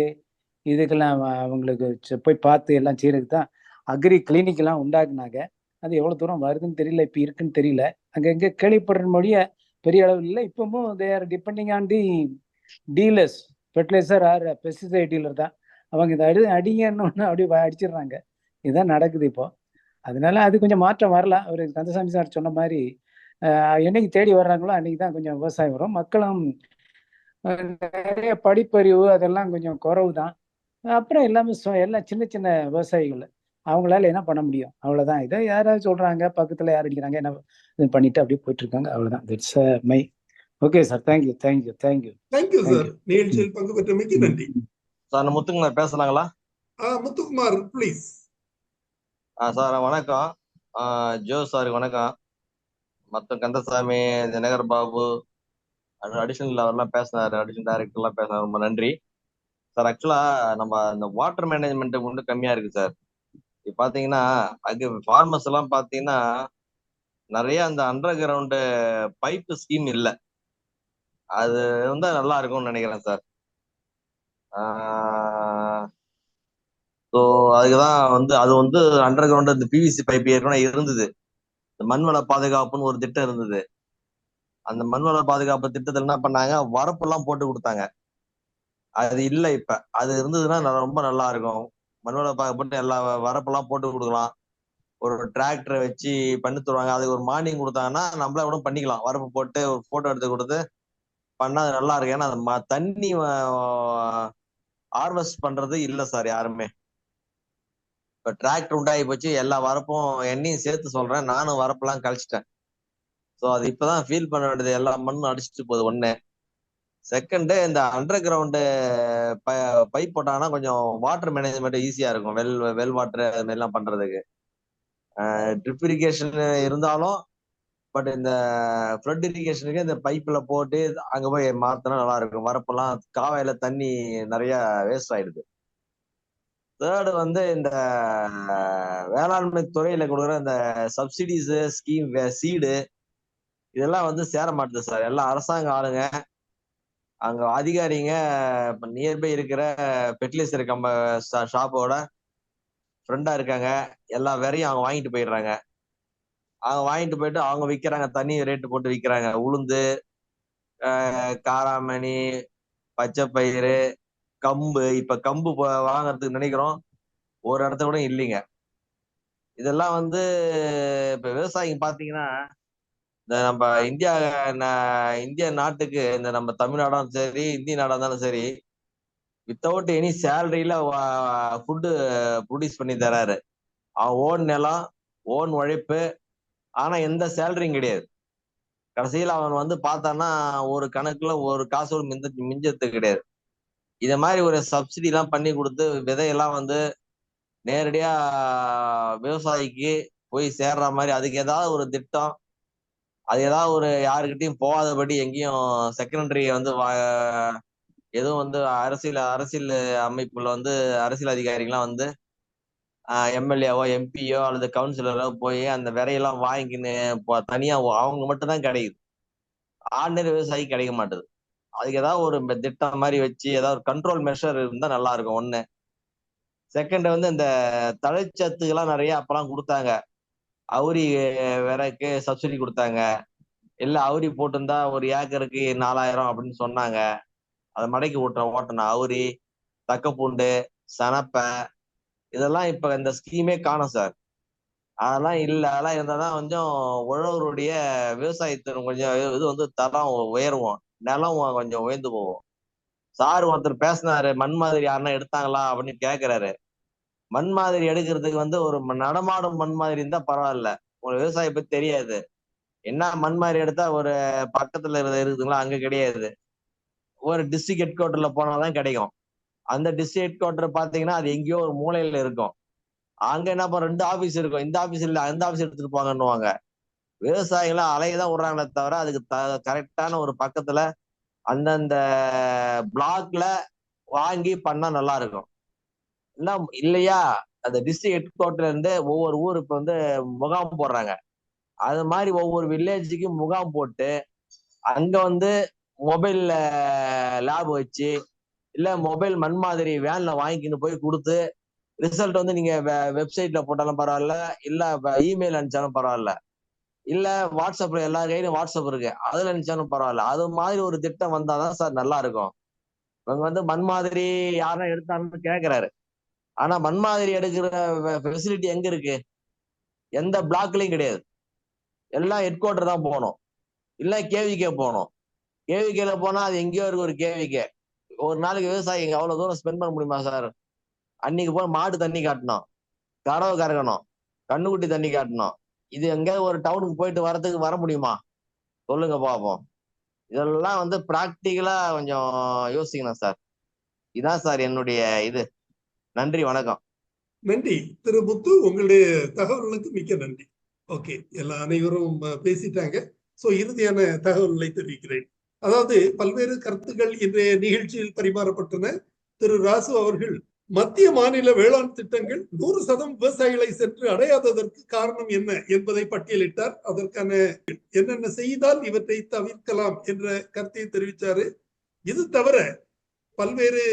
இதுக்கெல்லாம் அவங்களுக்கு போய் பார்த்து எல்லாம் செய்யறதுக்கு தான் அக்ரி கிளினிக் எல்லாம் உண்டாக்குனாங்க. அது எவ்வளவு தூரம் வருதுன்னு தெரியல, இப்ப இருக்குன்னு தெரியல. அங்கங்க கேள்விப்படுற மொழிய பெரிய அளவில் இல்லை. இப்பவும் they are depending on the dealers, fertiliser or pesticide dealer தான். அவங்க இதை அடிங்கன்னு அப்படியே அடிச்சிடுறாங்க. இதுதான் நடக்குது இப்போ. அதனால அது கொஞ்சம் மாற்றம் வரலாம். அவர் கந்தசாமி சார் சொன்ன மாதிரி என்னைக்கு தேடி வர்றாங்களோ அன்னைக்கு தான் கொஞ்சம் விவசாயம் வரும். மக்களும் நிறைய படிப்பறிவு அதெல்லாம் கொஞ்சம் குறைவு தான். அப்புறம் எல்லாமே எல்லாம் சின்ன சின்ன விவசாயிகள், அவங்களால என்ன பண்ண முடியும், அவ்வளவுதான். இதை யாராவது சொல்றாங்க, பக்கத்துல யார் அடிக்கிறாங்க, என்ன இது பண்ணிட்டு அப்படியே போயிட்டு இருக்காங்க, அவ்வளவுதான். That's my. Okay sir, thank you thank you thank you thank you sir. நிகழ்ச்சியில் பங்கு பெற்றமைக்கு நன்றி சார். முத்துக்குமார் பேசலாங்களா? முத்துக்குமார் பிளீஸ். சார் வணக்கம். ஜோ சார் வணக்கம். மற்ற கந்தசாமி, தினகர் பாபு, அடிஷனல் அவர்லாம் பேசினாரு, அடிஷனல் டைரக்டர்லாம் பேசினாரு, ரொம்ப நன்றி சார். ஆக்சுவலா நம்ம இந்த வாட்டர் மேனேஜ்மெண்ட் வந்து கம்மியா இருக்கு சார். இப்போ பாத்தீங்கன்னா ஃபார்மர்ஸ் எல்லாம் பாத்தீங்கன்னா நிறைய அந்த அண்டர் கிரவுண்டு பைப்பு ஸ்கீம் இல்லை. அது வந்து நல்லா இருக்கும்னு நினைக்கிறேன் சார். ஸோ அதுக்குதான் அது வந்து அண்டர் கிரவுண்ட் இந்த பிவிசி பைப் ஏற்கனவே இருந்தது. இந்த மண்வள பாதுகாப்புன்னு ஒரு திட்டம் இருந்தது. அந்த மண்வள பாதுகாப்பு திட்டத்தில் என்ன பண்ணாங்க, வரப்பெல்லாம் போட்டு கொடுத்தாங்க. அது இல்லை இப்ப. அது இருந்ததுன்னா ரொம்ப நல்லா இருக்கும். மண்வள பாதுகாப்பு எல்லா வரப்பெல்லாம் போட்டு கொடுக்கலாம். ஒரு டிராக்டரை வச்சு பண்ணி தருவாங்க. அதுக்கு ஒரு மானியம் கொடுத்தாங்கன்னா நம்மள கூட பண்ணிக்கலாம். வரப்பு போட்டு ஒரு போட்டோ எடுத்து கொடுத்து பண்ணா அது நல்லா இருக்கு. ஏன்னா தண்ணி ஹார்வெஸ்ட் பண்றது இல்லை சார் யாருமே. இப்ப டிராக்டர் உண்டாகி போச்சு, எல்லா வரப்பும் என்னையும் சேர்த்து சொல்றேன், நானும் வரப்பெல்லாம் கழிச்சிட்டேன். ஸோ அது இப்பதான் ஃபீல் பண்ண வேண்டியது. எல்லா மண்ணும் அடிச்சுட்டு போகுது. ஒண்ணு. செகண்டு, இந்த அண்டர் கிரவுண்டு பைப் போட்டாங்கன்னா கொஞ்சம் வாட்டர் மேனேஜ்மெண்ட் ஈஸியா இருக்கும். வெல் வாட்டர் அது மாதிரி எல்லாம் பண்றதுக்கு. ட்ரிப் இரிகேஷன் இருந்தாலும் பட் இந்த ஃப்ளட் இரிகேஷனுக்கு இந்த பைப்ல போட்டு அங்க போய் மாத்தினா நல்லா இருக்கும். வரப்பெல்லாம் காவாயில தண்ணி நிறைய வேஸ்ட் ஆயிடுது. தேர்டு இந்த வேளாண்மை துறையில கொடுக்குற இந்த சப்சிடிஸ் ஸ்கீம், சீடு, இதெல்லாம் சேர மாட்டுது சார். எல்லாம் அரசாங்க ஆளுங்க, அங்க அதிகாரிங்க நியர்பை இருக்கிற ஃபெர்டிலைசர் ஷாப்போட ஃப்ரெண்டா இருக்காங்க. எல்லா வேறையும் அவங்க வாங்கிட்டு போயிடுறாங்க. அவங்க வாங்கிட்டு போயிட்டு அவங்க விற்கிறாங்க, தண்ணி ரேட்டு போட்டு விற்கிறாங்க. உளுந்து, காராமணி, பச்சை பயிறு, கம்பு. இப்ப கம்பு வாங்கறதுக்கு நினைக்கிறோம், ஒரு இடத்த கூட இல்லைங்க. இதெல்லாம் இப்ப விவசாயிங்க பாத்தீங்கன்னா, இந்த நம்ம இந்திய நாட்டுக்கு, இந்த நம்ம தமிழ்நாடும் சரி, இந்திய நாடா இருந்தாலும் சரி, வித்தவுட் எனி சேலரியில ஃபுட்டு ப்ரொடியூஸ் பண்ணி தராரு. அவன் ஓன் நிலம், ஓன் உழைப்பு, ஆனா எந்த சேலரியும் கிடையாது. கடைசியில் அவன் பார்த்தான்னா ஒரு கணக்குல ஒரு காசு மிஞ்சது கிடையாது. இத மாதிரி ஒரு சப்சிடி எல்லாம் பண்ணி கொடுத்து விதையெல்லாம் நேரடியா விவசாயிக்கு போய் சேர்ற மாதிரி அதுக்கு ஏதாவது ஒரு திட்டம், அது ஏதாவது ஒரு யாருக்கிட்டையும் போகாதபடி எங்கேயும் செகண்டரி எதுவும் வந்து அரசியல் அமைப்புல வந்து அரசியல் அதிகாரிகள்லாம் வந்து எம்எல்ஏவோ எம்பியோ அல்லது கவுன்சிலரோ போய் அந்த விரையெல்லாம் வாங்கின்னு தனியா அவங்க மட்டும் தான் கிடைக்குது. ஆர்டினரி விவசாயி கிடைக்க மாட்டேது. அதுக்கு ஏதாவது ஒரு திட்டம் மாதிரி வச்சு ஏதாவது ஒரு கண்ட்ரோல் மெஷர் இருந்தா நல்லா இருக்கும். ஒண்ணு. செகண்ட் வந்து இந்த தழைச்சத்துக்கெல்லாம் நிறைய அப்பெல்லாம் கொடுத்தாங்க. அவுரி விரைக்கு சப்சிடி கொடுத்தாங்க. இல்ல அவுரி போட்டிருந்தா ஒரு ஏக்கருக்கு 4000 அப்படின்னு சொன்னாங்க. அதை மடக்கி ஓட்டணும். அவுரி, தக்கப்பூண்டு, சனப்பை இதெல்லாம் இப்ப இந்த ஸ்கீமே காணும் சார். அதெல்லாம் இல்ல. அதெல்லாம் இருந்தாதான் கொஞ்சம் உழவருடைய விவசாயத்தின் கொஞ்சம் இது வந்து தரம் உயர்வும், நிலம் கொஞ்சம் உயர்ந்து போகும். சார் ஒருத்தர் பேசினாரு, மண் மாதிரி யாருன்னா எடுத்தாங்களா அப்படின்னு கேக்குறாரு. மண் மாதிரி எடுக்கிறதுக்கு வந்து ஒரு நடமாடும் மண் மாதிரி இருந்தா பரவாயில்ல. ஒரு விவசாய பத்தி தெரியாது. என்ன மண் மாதிரி எடுத்தா ஒரு பக்கத்துல இருக்குதுங்களா, அங்க கிடையாது. ஒரு டிஸ்ட்ரிக்ட் ஹெட் குவார்டர்ல போனாதான் கிடைக்கும். அந்த டிஸ்ட்ரிக்ட் ஹெட் குவார்டர் பாத்தீங்கன்னா அது எங்கேயோ ஒரு மூலையில இருக்கும். அங்க என்ன 2 ஆபீஸ் இருக்கும். இந்த ஆபீஸ் இல்ல அந்த ஆபீஸ் எடுத்துட்டு போங்கன்னுவாங்க. விவசாயிகளை அலையதான் விடுறாங்களே தவிர அதுக்கு கரெக்டான ஒரு பக்கத்துல அந்தந்த பிளாக்ல வாங்கி பண்ணா நல்லா இருக்கும். இல்லையா அந்த டிஸ்ட்ரிக்ட் ஹெட் குவார்டர்ல இருந்து ஒவ்வொரு ஊர் இப்ப வந்து முகாம் போடுறாங்க. அது மாதிரி ஒவ்வொரு வில்லேஜுக்கு முகாம் போட்டு அங்க வந்து மொபைல்ல லேப் வச்சு இல்ல மொபைல் மண் மாதிரி வேன்ல வாங்கிக்கின்னு போய் கொடுத்து ரிசல்ட் வந்து நீங்க வெப்சைட்ல போட்டாலும் பரவாயில்ல, இல்ல இமெயில் அனுப்பிச்சாலும் பரவாயில்ல, இல்ல வாட்ஸ்அப்ல எல்லா கையிலும் வாட்ஸ்அப் இருக்கு அதுல அனுப்பிச்சாலும் பரவாயில்ல. அது மாதிரி ஒரு திட்டம் வந்தாதான் சார் நல்லா இருக்கும். இவங்க வந்து மண் மாதிரி யாரும் எடுத்தாங்கன்னு கேக்குறாரு. ஆனா மண் மாதிரி எடுக்கிற ஃபெசிலிட்டி எங்க இருக்கு? எந்த பிளாக்லயும் கிடையாது. எல்லாம் ஹெட் குவார்டர் தான் போகணும். இல்ல கேவிகே போகணும். கேவிகேல போனா அது எங்கேயோ இருக்கு ஒரு கேவிகே. ஒரு நாளைக்கு விவசாயி அவ்வளவு தூரம் ஸ்பெண்ட் பண்ண முடியுமா சார்? அன்னைக்கு போய் மாடு தண்ணி காட்டணும், கறவை கறக்கணும், கண்ணுக்குட்டி தண்ணி காட்டணும். இது எங்கேயாவது ஒரு டவுனுக்கு போயிட்டு வர முடியுமா? சொல்லுங்க பாப்போம். இதெல்லாம் வந்து பிராக்டிக்கலா கொஞ்சம் யோசிக்கணும் சார். இதான் சார் என்னுடைய இது. நன்றி, வணக்கம். நன்றி திரு முத்து, உங்களுடைய தகவல்களுக்கு மிக்க நன்றி. ஓகே, அனைவரும் பேசிட்டாங்க. சோ இறுதியான தகவல்களை தெரிவிக்கிறேன். அதாவது பல்வேறு கருத்துக்கள் இன்றைய நிகழ்ச்சியில் பரிமாறப்பட்டன. திரு ராசு அவர்கள் மத்திய மாநில வேளாண் திட்டங்கள் 100% விவசாயிகளை சென்று அடையாததற்கு காரணம் என்ன என்பதை பட்டியலிட்டார். அதற்கான என்னென்ன செய்தால் இவற்றை தவிர்க்கலாம் என்ற கருத்தை தெரிவித்தாரு. இது தவிர பல்வேறு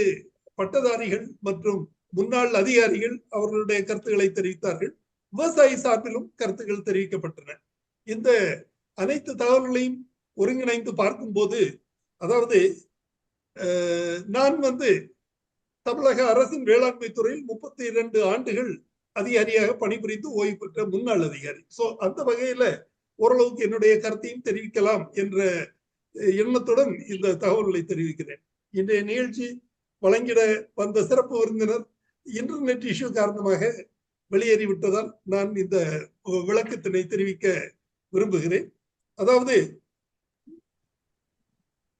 பட்டதாரிகள் மற்றும் முன்னாள் அதிகாரிகள் அவர்களுடைய கருத்துக்களை தெரிவித்தார்கள். விவசாயி சார்பிலும் கருத்துக்கள் தெரிவிக்கப்பட்டன. இந்த அனைத்து தகவல்களையும் ஒருங்கிணைந்து பார்க்கும்போது, அதாவது நான் வந்து தமிழக அரசின் வேளாண்மை துறையில் 32 ஆண்டுகள் அதிகாரியாக பணிபுரிந்து ஓய்வு பெற்ற முன்னாள் அதிகாரி. சோ அந்த வகையில ஓரளவுக்கு என்னுடைய கருத்தையும் தெரிவிக்கலாம் என்ற எண்ணத்துடன் இந்த தகவல்களை தெரிவிக்கிறேன். இன்றைய நிகழ்ச்சி வழங்கிட வந்த சிறப்பு விருந்தினர் இன்டர்நெட் இஷ்யூ காரணமாக வெளியேறிவிட்டதால் நான் இந்த விளக்கத்தினை தெரிவிக்க விரும்புகிறேன். அதாவது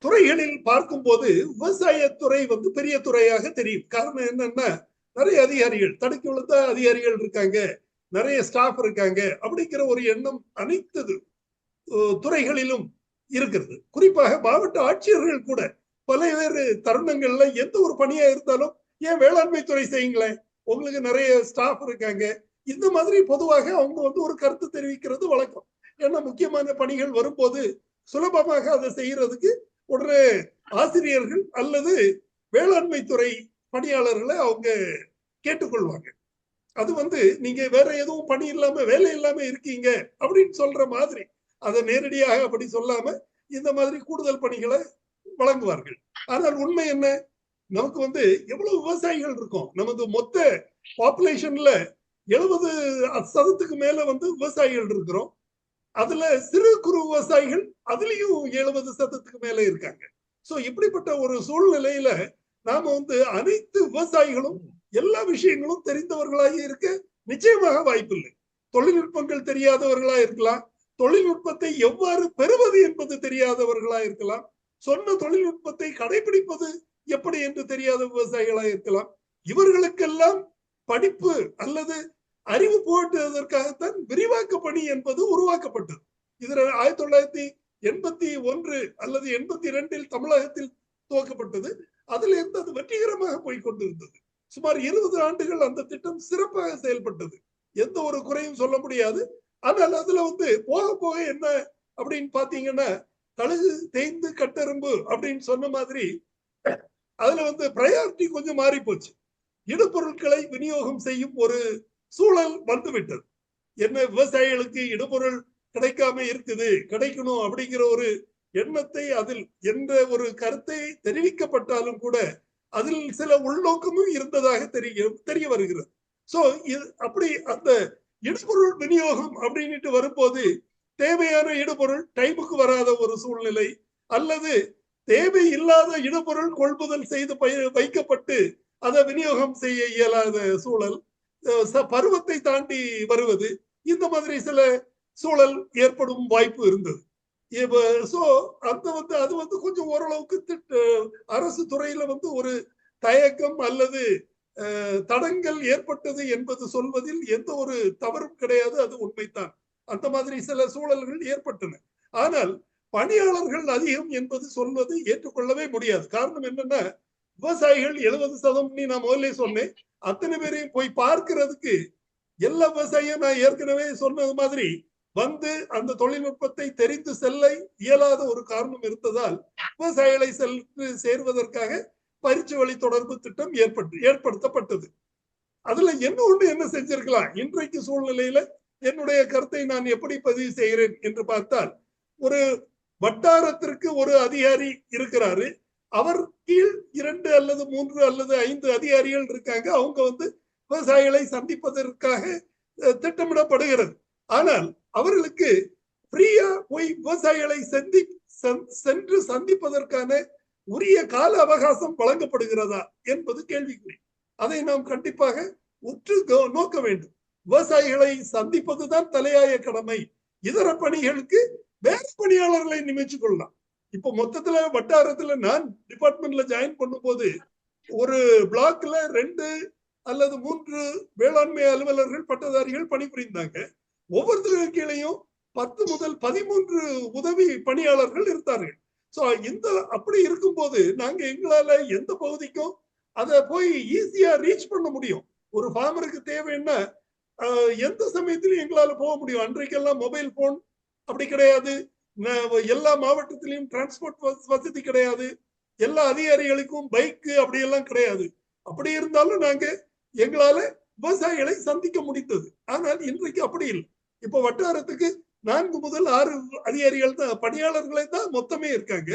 துறைகளில் பார்க்கும்போது விவசாயத்துறை வந்து பெரிய துறையாக தெரியும். காரணம் என்னன்னா நிறைய அதிகாரிகள், தடுக்கி விழுந்த அதிகாரிகள் இருக்காங்க, நிறைய ஸ்டாஃப் இருக்காங்க அப்படிங்கிற ஒரு எண்ணம் அனைத்து துறைகளிலும் இருக்கிறது. குறிப்பாக மாவட்ட ஆட்சியர்கள் கூட பல்வேறு தருணங்கள்ல எந்த ஒரு பணியா இருந்தாலும் ஏன் வேளாண்மை துறை செய்யுங்களேன், உங்களுக்கு நிறைய ஸ்டாஃப் இருக்காங்க, இந்த மாதிரி பொதுவாக அவங்க வந்து ஒரு கருத்து தெரிவிக்கிறது வழக்கம். ஏன்னா முக்கியமான பணிகள் வரும்போது சுலபமாக அதை செய்யறதுக்கு உடனே ஆசிரியர்கள் அல்லது வேளாண்மை துறை பணியாளர்களை அவங்க கேட்டுக்கொள்வாங்க. அது வந்து நீங்க வேற எதுவும் பணி இல்லாம வேலை இல்லாம இருக்கீங்க அப்படின்னு சொல்ற மாதிரி அதை நேரடியாக அப்படி சொல்லாம இந்த மாதிரி கூடுதல் பணிகளை வழங்குவார்கள். ஆனால் உண்மை என்ன, நமக்கு வந்து எவ்வளவு விவசாயிகள் இருக்கும், நமது மொத்த பாப்புலேஷன்ல 70% மேல வந்து விவசாயிகள் இருக்கிறோம். அதுல சிறு குறு விவசாயிகள் அதுலயும் 70% மேல இருக்காங்க. சோ இப்படிப்பட்ட ஒரு சூழ்நிலையில நாம வந்து அனைத்து விவசாயிகளும் எல்லா விஷயங்களும் தெரிந்தவர்களாக இருக்க நிச்சயமாக வாய்ப்பில்லை. தொழில்நுட்பங்கள் தெரியாதவர்களா இருக்கலாம், தொழில்நுட்பத்தை எவ்வாறு பெறுவது என்பது தெரியாதவர்களா இருக்கலாம், சொன்ன தொழில்நுட்பத்தை கடைபிடிப்பது எப்படி என்று தெரியாத விவசாயிகளா இருக்கலாம். இவர்களுக்கெல்லாம் படிப்பு அல்லது அறிவு போட்டுவதற்காகத்தான் விரிவாக்க பணி என்பது உருவாக்கப்பட்டது. இது 1981 அல்லது 82 தமிழகத்தில் துவக்கப்பட்டது. அதுல இருந்து அது வெற்றிகரமாக போய்கொண்டிருந்தது. சுமார் 20 ஆண்டுகள் அந்த திட்டம் சிறப்பாக செயல்பட்டது. எந்த ஒரு குறையும் சொல்ல முடியாது. ஆனால் அதுல போக போக என்ன அப்படின்னு பாத்தீங்கன்னா, கழுகு தேய்ந்து கட்டெரும்பு அப்படின்னு சொன்ன மாதிரி அதுல பிரையாரிட்டி கொஞ்சம் மாறி போச்சு. இடுபொருட்களை விநியோகம் செய்யும் ஒரு சூழல் வந்துவிட்டது. என்ன, விவசாயிகளுக்கு இடுபொருள் கிடைக்காம இருக்குது, கிடைக்கணும் அப்படிங்கிற ஒரு எண்ணத்தை, அதில் என்ற ஒரு கருத்தை தெரிவிக்கப்பட்டாலும் கூட அதில் சில உள்நோக்கமும் இருந்ததாக தெரிய வருகிறது. சோ அப்படி அந்த இடுபொருள் விநியோகம் அப்படின்ட்டு வரும்போது தேவையான இடுபொருள் டைமுக்கு வராத ஒரு சூழ்நிலை, அல்லது தேவை இல்லாத இடுபொருள் கொள்முதல் செய்து வைக்கப்பட்டு அதை விநியோகம் செய்ய இயலாத சூழல், பருவத்தை தாண்டி வருவது, இந்த மாதிரி சில சூழல் ஏற்படும் வாய்ப்பு இருந்தது. சோ அது கொஞ்சம் ஓரளவுக்கு அரசு துறையில ஒரு தயக்கம் அல்லது தடங்கள் ஏற்பட்டது என்பது சொல்வதில் எந்த ஒரு தவறும் கிடையாது, அது உண்மைதான். அந்த மாதிரி சில சூழல்கள் ஏற்பட்டன. ஆனால் பணியாளர்கள் அதிகம் என்பது சொல்வது ஏற்றுக்கொள்ளவே முடியாது. காரணம் என்னன்னா, விவசாயிகள் 70% நான் முதல்ல சொன்னேன். அத்தனை பேரையும் போய் பார்க்கிறதுக்கு எல்லா விவசாயியும் நான் ஏற்கனவே சொன்னது மாதிரி அந்த தொழில்நுட்பத்தை தெரிந்து செல்ல இயலாத ஒரு காரணம் இருந்ததால் விவசாயிகளை சேர்வதற்காக பயிற்சி வழி தொடர்பு திட்டம் ஏற்படுத்தப்பட்டது. அதுல என்ன செஞ்சிருக்கலாம், இன்றைக்கு சூழ்நிலையில என்னுடைய கருத்தை நான் எப்படி பதிவு செய்கிறேன் என்று பார்த்தால், ஒரு வட்டாரத்திற்கு ஒரு அதிகாரி இருக்கிறாரு, அவர் கீழ் 2 அல்லது 3 அல்லது 5 அதிகாரிகள் இருக்காங்க. அவங்க விவசாயிகளை சந்திப்பதற்காக திட்டமிடப்படுகிறது. ஆனால் அவர்களுக்கு ஃப்ரீயா போய் விவசாயிகளை சென்று சந்திப்பதற்கான உரிய கால அவகாசம் வழங்கப்படுகிறதா என்பது கேள்விக்குறி. அதை நாம் கண்டிப்பாக உற்று நோக்க வேண்டும். விவசாயிகளை சந்திப்பதுதான் தலையாய கடமை. இதர பணிகளுக்கு வேறு பணியாளர்களை நியமிச்சுக் கொள்ளலாம். இப்ப மொத்தத்துல வட்டாரத்துல நான் டிபார்ட்மெண்ட்ல ஜாயின் பண்ணும் போது ஒரு பிளாக்ல 2 அல்லது 3 வேளாண்மை அலுவலர்கள் பட்டதாரிகள் பணிபுரிந்தாங்க. ஒவ்வொருத்தருக்கு கீழையும் 10 முதல் 13 உதவி பணியாளர்கள் இருந்தார்கள். சோ அப்படி இருக்கும்போது நாங்க எங்களால எந்த பகுதிக்கும் அதை போய் ஈஸியா ரீச் பண்ண முடியும். ஒரு ஃபார்மருக்கு தேவைன்னா எந்த சமயத்திலும் எங்களால போக முடியும். அன்றைக்கெல்லாம் மொபைல் போன் அப்படி கிடையாது, எல்லா மாவட்டத்திலையும் டிரான்ஸ்போர்ட் வசதி கிடையாது, எல்லா அதிகாரிகளுக்கும் பைக்கு அப்படி எல்லாம் கிடையாது. அப்படி இருந்தாலும் நாங்க எங்களால விவசாயிகளை சந்திக்க முடிந்தது. ஆனால் இன்றைக்கு அப்படி இல்லை. இப்போ வட்டாரத்துக்கு 4 முதல் 6 அதிகாரிகள் தான், பணியாளர்களே தான் மொத்தமே இருக்காங்க.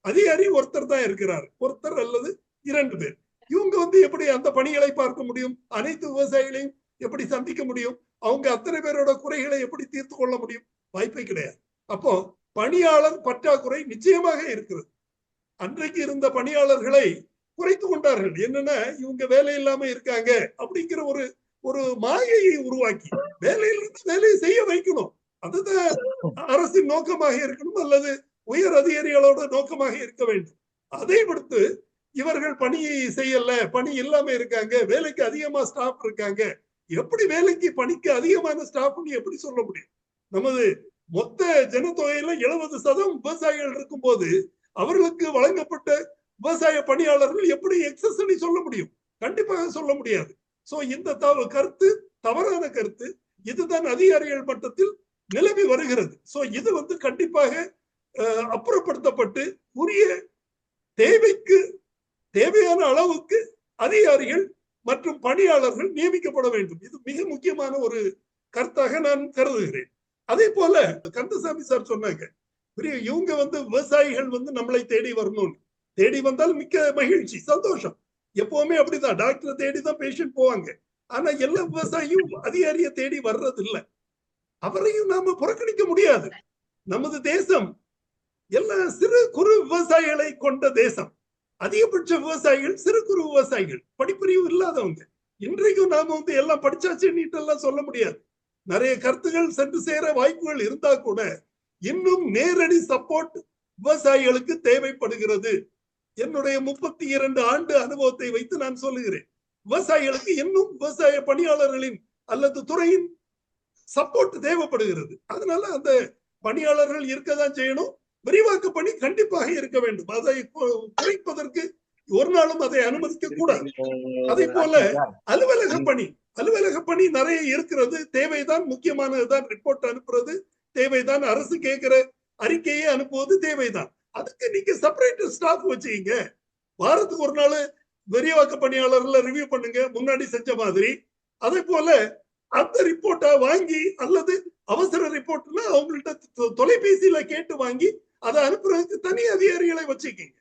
அதிகாரி ஒருத்தர் தான் இருக்கிறார், ஒருத்தர் அல்லது 2 பேர். இவங்க எப்படி அந்த பணிகளை பார்க்க முடியும்? அனைத்து விவசாயிகளையும் எப்படி சந்திக்க முடியும்? அவங்க அத்தனை பேரோட குறைகளை எப்படி தீர்த்து கொள்ள முடியும்? வாய்ப்பே கிடையாது. அப்போ பணியாளர் பற்றாக்குறை நிச்சயமாக இருக்கிறது. அன்றைக்கு இருந்த பணியாளர்களை குறைத்து கொண்டார்கள். என்னன்னா, இவங்க வேலை இல்லாம இருக்காங்க அப்படிங்கிற ஒரு மாயையை உருவாக்கி வேலையிலிருந்து வேலையை செய்ய வைக்கணும். அதுதான் அரசின் நோக்கமாக இருக்கணும், அல்லது உயர் அதிகாரிகளோட நோக்கமாக இருக்க வேண்டும். அதை விடுத்து இவர்கள் பணியை செய்யல, பணி இல்லாம இருக்காங்க, வேலைக்கு அதிகமா ஸ்டாஃப் இருக்காங்க, எப்படி வேலைக்கு பணிக்கு அதிகமான ஸ்டாஃப்னு எப்படி சொல்ல முடியும்? நமது மொத்த ஜனத்தொகையில 70% விவசாயிகள் இருக்கும் போது அவர்களுக்கு வழங்கப்பட்ட விவசாய பணியாளர்கள் எப்படி எக்ஸஸ் சொல்ல முடியும்? கண்டிப்பாக சொல்ல முடியாது. சோ இந்த கருத்து தவறான கருத்து. இதுதான் அதிகாரிகள் மட்டத்தில் நிலவி வருகிறது. சோ இது கண்டிப்பாக அப்புறப்படுத்தப்பட்டு உரிய தேவைக்கு தேவையான அளவுக்கு அதிகாரிகள் மற்றும் பணியாளர்கள் நியமிக்கப்பட வேண்டும். இது மிக முக்கியமான ஒரு கருத்தாக நான் கருதுகிறேன். அதே போல கந்தசாமி சார் சொன்னாங்க, இவங்க விவசாயிகள் நம்மளை தேடி வரணும். தேடி வந்தால் மிக்க மகிழ்ச்சி, சந்தோஷம். எப்பவுமே அப்படிதான், டாக்டரை தேடி தான் பேஷண்ட் போவாங்க. ஆனா எல்லா விவசாயியும் அதிகாரியை தேடி வர்றது இல்லை. அவரையும் நாம புறக்கணிக்க முடியாது. நமது தேசம் எல்லா சிறு குறு விவசாயிகளை கொண்ட தேசம். அதிகபட்ச விவசாயிகள் சிறு குறு விவசாயிகள், படிப்பறிவு இல்லாதவங்க. இன்றைக்கும் நாம எல்லாம் படிச்சாச்சுன்னு எல்லாம் சொல்ல முடியாது. நிறைய கருத்துகள் சென்று சேர வாய்ப்புகள் இருந்தா கூட இன்னும் நேரடி சப்போர்ட் விவசாயிகளுக்கு தேவைப்படுகிறது. என்னுடைய 32 ஆண்டு அனுபவத்தை வைத்து நான் சொல்லுகிறேன். விவசாயிகளுக்கு இன்னும் விவசாய பணியாளர்களின் அல்லது துறையின் சப்போர்ட் தேவைப்படுகிறது. அதனால அந்த பணியாளர்கள் இருக்கதான் செய்யணும். விரிவாக்க பணி கண்டிப்பாக இருக்க வேண்டும். அதை குறைப்பதற்கு ஒரு நாளும் அதை அனுமதிக்க கூடாது. அதே போல அலுவலக பணி நிறைய இருக்கிறது, தேவைதான், முக்கியமானதுதான், ரிப்போர்ட் அனுப்புறது தேவைதான், அரசு கேட்கிற அறிக்கையை அனுப்புவது தேவைதான். அதுக்கு நீங்க செப்பரேட் ஸ்டாஃப் வச்சுக்கீங்க. வாரத்துக்கு ஒரு நாள் விரிவாக்க பணியாளர்ல ரிவ்யூ பண்ணுங்க, முன்னாடி செஞ்ச மாதிரி. அதே போல அந்த ரிப்போர்ட்டை வாங்கி அல்லது அவசர ரிப்போர்ட்னா அவங்கள்ட்ட தொலைபேசியில கேட்டு வாங்கி அதை அனுப்புறதுக்கு தனி அதிகாரிகளை வச்சுக்கீங்க.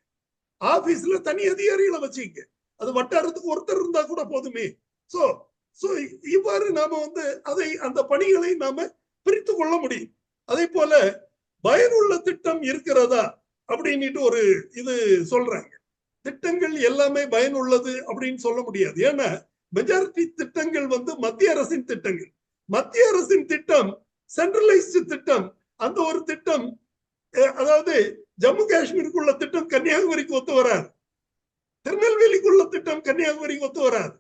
ஆபீஸ்ல தனி அதிகாரிகளை வச்சுக்கீங்க. அது வட்டாரத்துக்கு ஒருத்தர் இருந்தா கூட போதுமே. சோ இவ்வாறு நாம அந்த பணிகளை நாம பிரித்து கொள்ள முடியும். அதே போல பயனுள்ள திட்டம் இருக்கிறதா அப்படின்னுட்டு ஒரு இது சொல்றாங்க. திட்டங்கள் எல்லாமே பயனுள்ளது அப்படின்னு சொல்ல முடியாது. ஏன்னா மெஜாரிட்டி திட்டங்கள் மத்திய அரசின் திட்டங்கள். மத்திய அரசின் திட்டம் சென்ட்ரலைஸ்டு திட்டம். அந்த ஒரு திட்டம், அதாவது ஜம்மு காஷ்மீருக்குள்ள திட்டம் கன்னியாகுமரிக்கு ஒத்து வராது, திருநெல்வேலிக்குள்ள திட்டம் கன்னியாகுமரிக்கு ஒத்து வராது,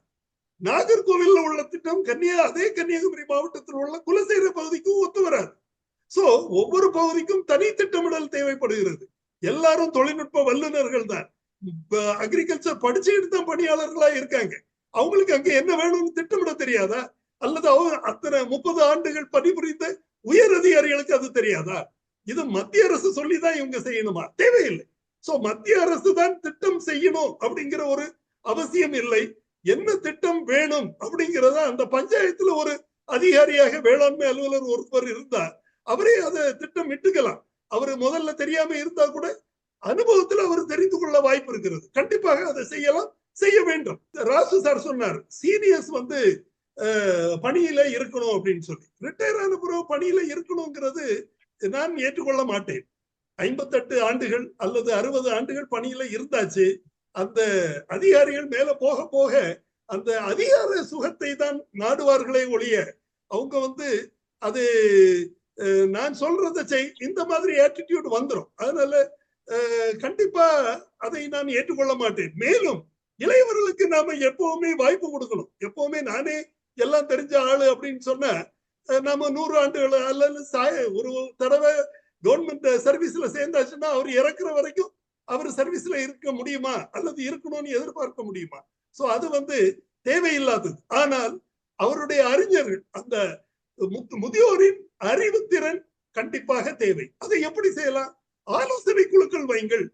நாகர்கோவில்ல உள்ள திட்டம் அதே கன்னியாகுமரி மாவட்டத்தில் உள்ள குலசேர பகுதிக்கும் ஒத்து வராது. சோ ஒவ்வொரு பகுதிக்கும் தனி திட்டமிடல் தேவைப்படுகிறது. எல்லாரும் தொழில்நுட்ப வல்லுநர்கள் தான், அக்ரிகல்ச்சர் படிச்சுக்கிட்டு தான் பணியாளர்களா இருக்காங்க. அவங்களுக்கு அங்க என்ன வேணும்னு திட்டமிட தெரியாதா? அல்லது அத்தனை 30 ஆண்டுகள் பணிபுரிந்த உயர் அதிகாரிகளுக்கு அது தெரியாதா? இது மத்திய அரசு சொல்லிதான் இவங்க செய்யணுமா? தேவையில்லை. சோ மத்திய அரசு தான் திட்டம் செய்யணும் அப்படிங்கிற ஒரு அவசியம் இல்லை. என்ன திட்டம் வேணும் அப்படிங்கிறத அந்த பஞ்சாயத்துல ஒரு அதிகாரியாக வேளாண்மை அலுவலர் ஒருவர் இருந்தா அவரே அதை திட்டம் இட்டுக்கலாம். அவரு முதல்ல தெரியாம இருந்தா கூட அனுபவத்துல அவர் தெரிந்து கொள்ள வாய்ப்பு இருக்கிறது. கண்டிப்பாக அதை செய்யலாம், செய்ய வேண்டும். ராசு சார் சொன்னார், சீனியர்ஸ் பணியில இருக்கணும் அப்படின்னு சொல்லி. ரிட்டையர் ஆன பிறகு பணியில இருக்கணுங்கிறது நான் ஏற்றுக்கொள்ள மாட்டேன். 58 ஆண்டுகள் அல்லது 60 ஆண்டுகள் பணியில இருந்தாச்சு. அந்த அதிகாரிகள் மேல போக போக அந்த அதிகார சுகத்தை தான் நாடுவார்களே ஒழிய அவங்க அது நான் சொல்றதை செய், இந்த மாதிரி ஆட்டிடியூட் வந்துடும். அதனால கண்டிப்பா அதை நான் ஏற்றுக்கொள்ள மாட்டேன். மேலும் இளையவர்களுக்கு நாம எப்பவுமே வாய்ப்பு கொடுக்கணும். எப்பவுமே நானே எல்லாம் தெரிஞ்ச ஆளு அப்படின்னு சொன்னா நம்ம 100 ஆண்டுகள் அல்லது ஒரு தடவை கவர்மெண்ட் சர்வீஸ்ல சேர்ந்தாச்சுன்னா அவர் இறக்குற வரைக்கும் அவர் சர்வீஸ்ல இருக்க முடியுமா அல்லது இருக்கணும்னு எதிர்பார்க்க முடியுமா? சோ அது தேவையில்லாதது. ஆனால் அவருடைய அறிஞர்கள், அந்த முதியோரின் அறிவுத்திறன் கண்டிப்பாக தேவை. அதை எப்படி செய்யலாம்? ஆலோசனை குழுக்கள் வைங்கள்.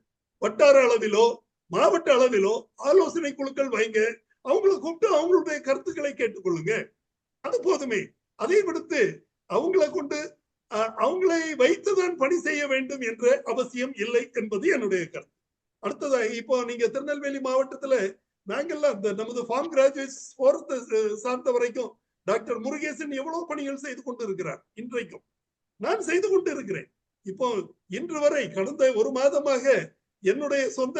வட்டார அளவிலோ மாவட்ட அளவிலோ ஆலோசனை குழுக்கள் வைங்க. அவங்களை கூப்பிட்டு அவங்களுடைய கருத்துக்களை கேட்டுக்கொள்ளுங்க. அது போதுமே. அதை விடுத்து அவங்களை கொண்டு அவங்களை வைத்துதான் பணி செய்ய வேண்டும் என்ற அவசியம் இல்லை என்பது என்னுடைய கருத்து. அடுத்ததாக இப்போ நீங்க திருநெல்வேலி மாவட்டத்துல நாங்கெல்லாம் நமது ஃபார்ம் கிராஜுவேட்ஸ் போறத சார்ந்த வரைக்கும் டாக்டர் முருகேசன் எவ்வளவு பணிகள் செய்து கொண்டு இருக்கிறார். இன்றைக்கும் நான் செய்து கொண்டு இருக்கிறேன். இப்போ இன்று வரை கடந்த ஒரு மாதமாக என்னுடைய சொந்த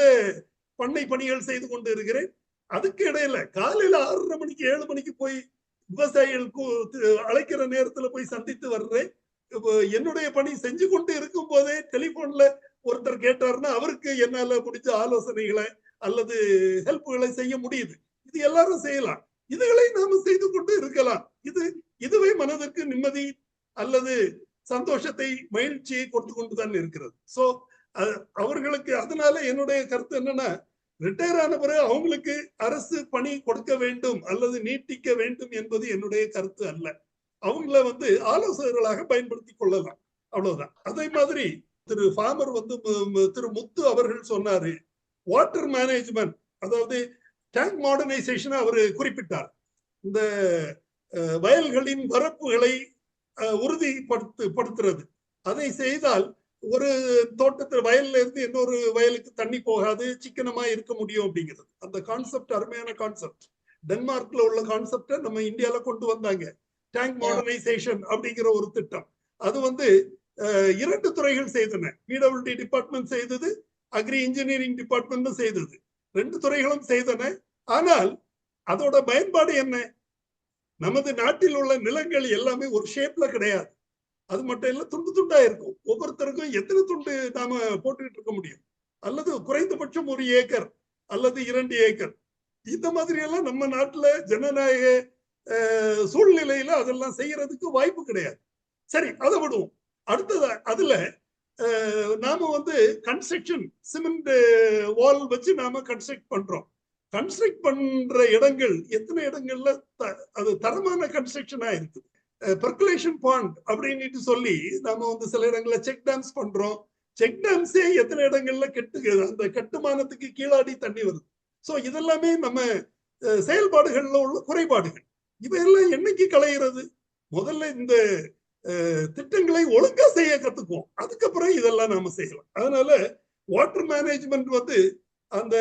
பண்ணை பணிகள் செய்து கொண்டு இருக்கிறேன். அதுக்கு இடையில காலையில 6:30 மணிக்கு 7 மணிக்கு போய் விவசாயிகளுக்கு அழைக்கிற நேரத்துல போய் சந்தித்து வர்றேன். என்னுடைய பணி செஞ்சு கொண்டு இருக்கும் போதே டெலிபோன்ல ஒருத்தர் கேட்டாருன்னா அவருக்கு என்னால முடிஞ்ச ஆலோசனைகளை அல்லது ஹெல்ப்களை செய்ய முடியுது. இது எல்லாரும் செய்யலாம். இதுகளை நாம செய்து கொண்டு இருக்கலாம். இதுவே மனதிற்கு நிம்மதி அல்லது சந்தோஷத்தை, மகிழ்ச்சியை கொடுத்து கொண்டுதான் இருக்கிறது. சோ அவர்களுக்கு அதனால என்னுடைய கருத்து என்னன்னா, ரிட்டையர் ஆன பிறகு அவங்களுக்கு அரசு பணி கொடுக்க வேண்டும் அல்லது நீட்டிக்க வேண்டும் என்பது என்னுடைய கருத்து அல்ல. அவங்கள ஆலோசகர்களாக பயன்படுத்தி கொள்ளலாம், அவ்வளவுதான். அதே மாதிரி திரு ஃபார்மர் திரு முத்து அவர்கள் சொன்னாரு, வாட்டர் மேனேஜ்மெண்ட், அதாவது டேங்க் மாடர்னைசேஷன் அவரு குறிப்பிட்டார். இந்த வயல்களின் வரப்புகளை உறுதிப்படுத்துறது, அதை செய்தால் ஒரு தோட்டத்தில் வயல்ல இருந்து இன்னொரு வயலுக்கு தண்ணி போகாது, சிக்கனமா இருக்க முடியும் அப்படிங்கிறது. அந்த கான்செப்ட் அருமையான கான்செப்ட். டென்மார்க்ல உள்ள கான்செப்டை நம்ம இந்தியால கொண்டு வந்தாங்க. டேங்க் மாடர்னைசேஷன் அப்படிங்கிற ஒரு திட்டம். அது 2 துறைகள் செய்தன. பிடபிள்யூடி டிபார்ட்மெண்ட் செய்தது, அக்ரி இன்ஜினியரிங் டிபார்ட்மெண்ட் செய்தது. 2 துறைகளும் செய்தன. ஆனால் அதோட பயன்பாடு என்ன? நமது நாட்டில் உள்ள நிலங்கள் எல்லாமே ஒரு ஷேப்ல கிடையாது. அது மட்டும் இல்ல, துண்டு துண்டா இருக்கும். ஒவ்வொருத்தருக்கும் எத்தனை துண்டு நாம போட்டுக்கிட்டு இருக்க முடியும்? அல்லது குறைந்தபட்சம் 1 ஏக்கர் அல்லது 2 ஏக்கர். இந்த மாதிரி எல்லாம் நம்ம நாட்டுல ஜனநாயக சூழ்நிலையில அதெல்லாம் செய்யறதுக்கு வாய்ப்பு கிடையாது. சரி, அதை விடுவோம். அடுத்தது அதுல நாம வந்து கன்ஸ்ட்ரக்ஷன் சிமெண்ட் வால் வச்சு நாம கன்ஸ்ட்ரக்ட் பண்றோம். கன்ஸ்ட்ரக்ட் பண்ற இடங்கள் எத்தனை இடங்கள்ல அது தரமான கன்ஸ்ட்ரக்ஷனா இருக்குது. பெர்குலேஷன் பாண்ட் அப்படின்னு சொல்லி நாம வந்து சில இடங்கள்ல செக் டேம்ஸ் பண்றோம். செக் டேம்ஸே எத்தனை இடங்கள்ல அந்த கட்டுமானத்துக்கு கீழாடி தண்ணி வருது. சோ இதெல்லாமே நம்ம செயல்பாடுகள்ல உள்ள குறைபாடுகள். இவையெல்லாம் என்னைக்கு களையிறது? முதல்ல இந்த திட்டங்களை ஒழுங்கா செய்ய கத்துக்குவோம், அதுக்கப்புறம் இதெல்லாம் நாம செய்யலாம். அதனால வாட்டர் மேனேஜ்மெண்ட் வந்து அந்த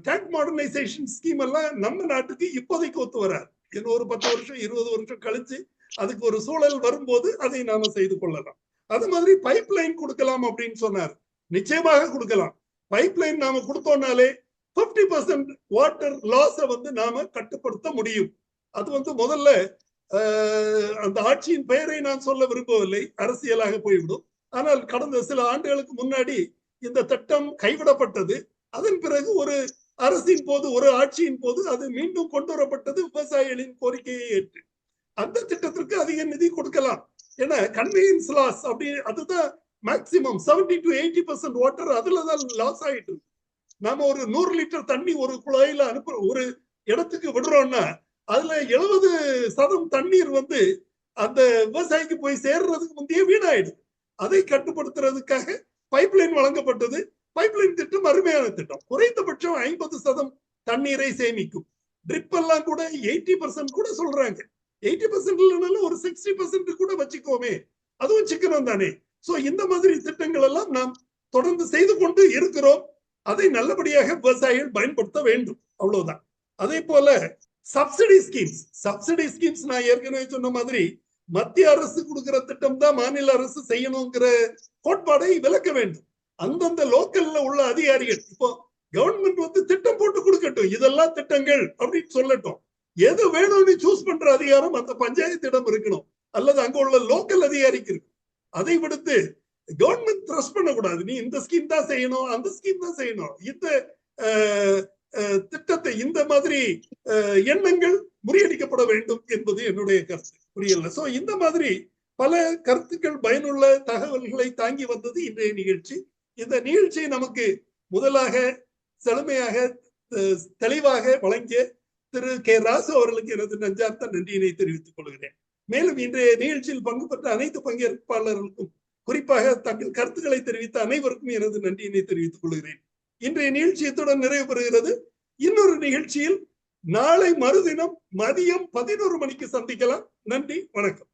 டேங்க் மாடர்னைசேஷன் ஸ்கீம் எல்லாம் நம்ம நாட்டுக்கு இப்போதைக்கு ஒத்து வராது. இன்னும் ஒரு 10 வருஷம் 20 வருஷம் கழிச்சு அதுக்கு ஒரு சூழல் வரும்போது அதை நாம செய்து கொள்ளலாம். அது மாதிரி பைப் லைன் கொடுக்கலாம் அப்படின்னு சொன்னார். நிச்சயமாக கொடுக்கலாம். பைப் லைன் நாம கொடுத்தோம்னாலே 50% வாட்டர் லாஸ வந்து நாம கட்டுப்படுத்த முடியும். அது வந்து முதல்ல அந்த ஆட்சியின் பெயரை நான் சொல்ல விரும்பவில்லை, அரசியலாக போய்விடும். ஆனால் கடந்த சில ஆண்டுகளுக்கு முன்னாடி இந்த திட்டம் கைவிடப்பட்டது. அதன் பிறகு ஒரு அரசின் போது, ஒரு ஆட்சியின் போது அது மீண்டும் கொண்டு வரப்பட்டது விவசாயிகளின் கோரிக்கையை ஏற்று. அந்த திட்டத்திற்கு அதிக நிதி கொடுக்கலாம். ஏன்னா கன்வீனியன்ஸ் லாஸ் அப்படி அதுதான் மேக்சிமம் 70 to 80% வாட்டர் அதுலதான் லாஸ் ஆயிட்டு இருக்கு. நாம ஒரு 100 லிட்டர் தண்ணி ஒரு குழாயில ஒரு இடத்துக்கு விடுறோம்னா அதுல 70% தண்ணீர் வந்து அந்த விவசாயிக்கு போய் சேர்றதுக்கு முந்தைய வீணாயிடுது. அதை கட்டுப்படுத்துறதுக்காக பைப்லைன் வழங்கப்பட்டது. பைப்லைன் திட்டம் அருமையான திட்டம். குறைந்தபட்சம் 50% தண்ணீரை சேமிக்கும். ட்ரிப் எல்லாம் கூட 80% கூட சொல்றாங்க. 80% இல்லைனாலும் ஒரு 60% கூட வச்சுக்கோமே, அதுவும் சிக்கனம் தானே. சோ இந்த மாதிரி திட்டங்கள் எல்லாம் நாம் தொடர்ந்து செய்து கொண்டு இருக்கிறோம். அதை நல்லபடியாக விவசாயிகள் பயன்படுத்த வேண்டும், அவ்வளவுதான். அதே போல சப்சிடி ஸ்கீம்ஸ் நான் ஏற்கனவே சொன்ன மாதிரி மத்திய அரசு கொடுக்கிற திட்டம் தான் மாநில அரசு செய்யணுங்கிற கோட்பாடை விளக்க வேண்டும். அந்தந்த லோக்கல்ல உள்ள அதிகாரிகள், இப்போ கவர்மெண்ட் வந்து திட்டம் போட்டு கொடுக்கட்டும், இதெல்லாம் திட்டங்கள் அப்படின்னு சொல்லட்டும். எது வேணும்னு சூஸ் பண்ற அதிகாரம் அந்த பஞ்சாயத்திடம் இருக்கணும், அல்லது அங்க உள்ள லோக்கல் அதிகாரிக்கு இருக்கு. அதை விடுத்து கவர்மெண்ட் த்ரஸ்ட் பண்ணக்கூடாது. நீ இந்த ஸ்கீம் தான் செய்யணும், அந்த ஸ்கீம் தான் செய்யணும், இந்த திட்டத்தை, இந்த மாதிரி எண்ணங்கள் முறியடிக்கப்பட வேண்டும் என்பது என்னுடைய கருத்து. புரியல. சோ இந்த மாதிரி பல கருத்துக்கள், பயனுள்ள தகவல்களை தாங்கி வந்தது இன்றைய நிகழ்ச்சி. இந்த நிகழ்ச்சியை நமக்கு முதலாக செழுமையாக தெளிவாக வழங்கிய திரு கே ராசு அவர்களுக்கு எனது நெஞ்சார்த்த நன்றியினை தெரிவித்துக் கொள்கிறேன். மேலும் இன்றைய நிகழ்ச்சியில் பங்கு பெற்ற அனைத்து பங்கேற்பாளர்களுக்கும், குறிப்பாக தங்கள் கருத்துக்களை தெரிவித்த அனைவருக்கும் எனது நன்றியினை தெரிவித்துக் கொள்கிறேன். இன்றைய நிகழ்ச்சியத்துடன் நிறைவு பெறுகிறது. இன்னொரு நிகழ்ச்சியில் நாளை மறுதினம் மதியம் 11 மணிக்கு சந்திக்கலாம். நன்றி, வணக்கம்.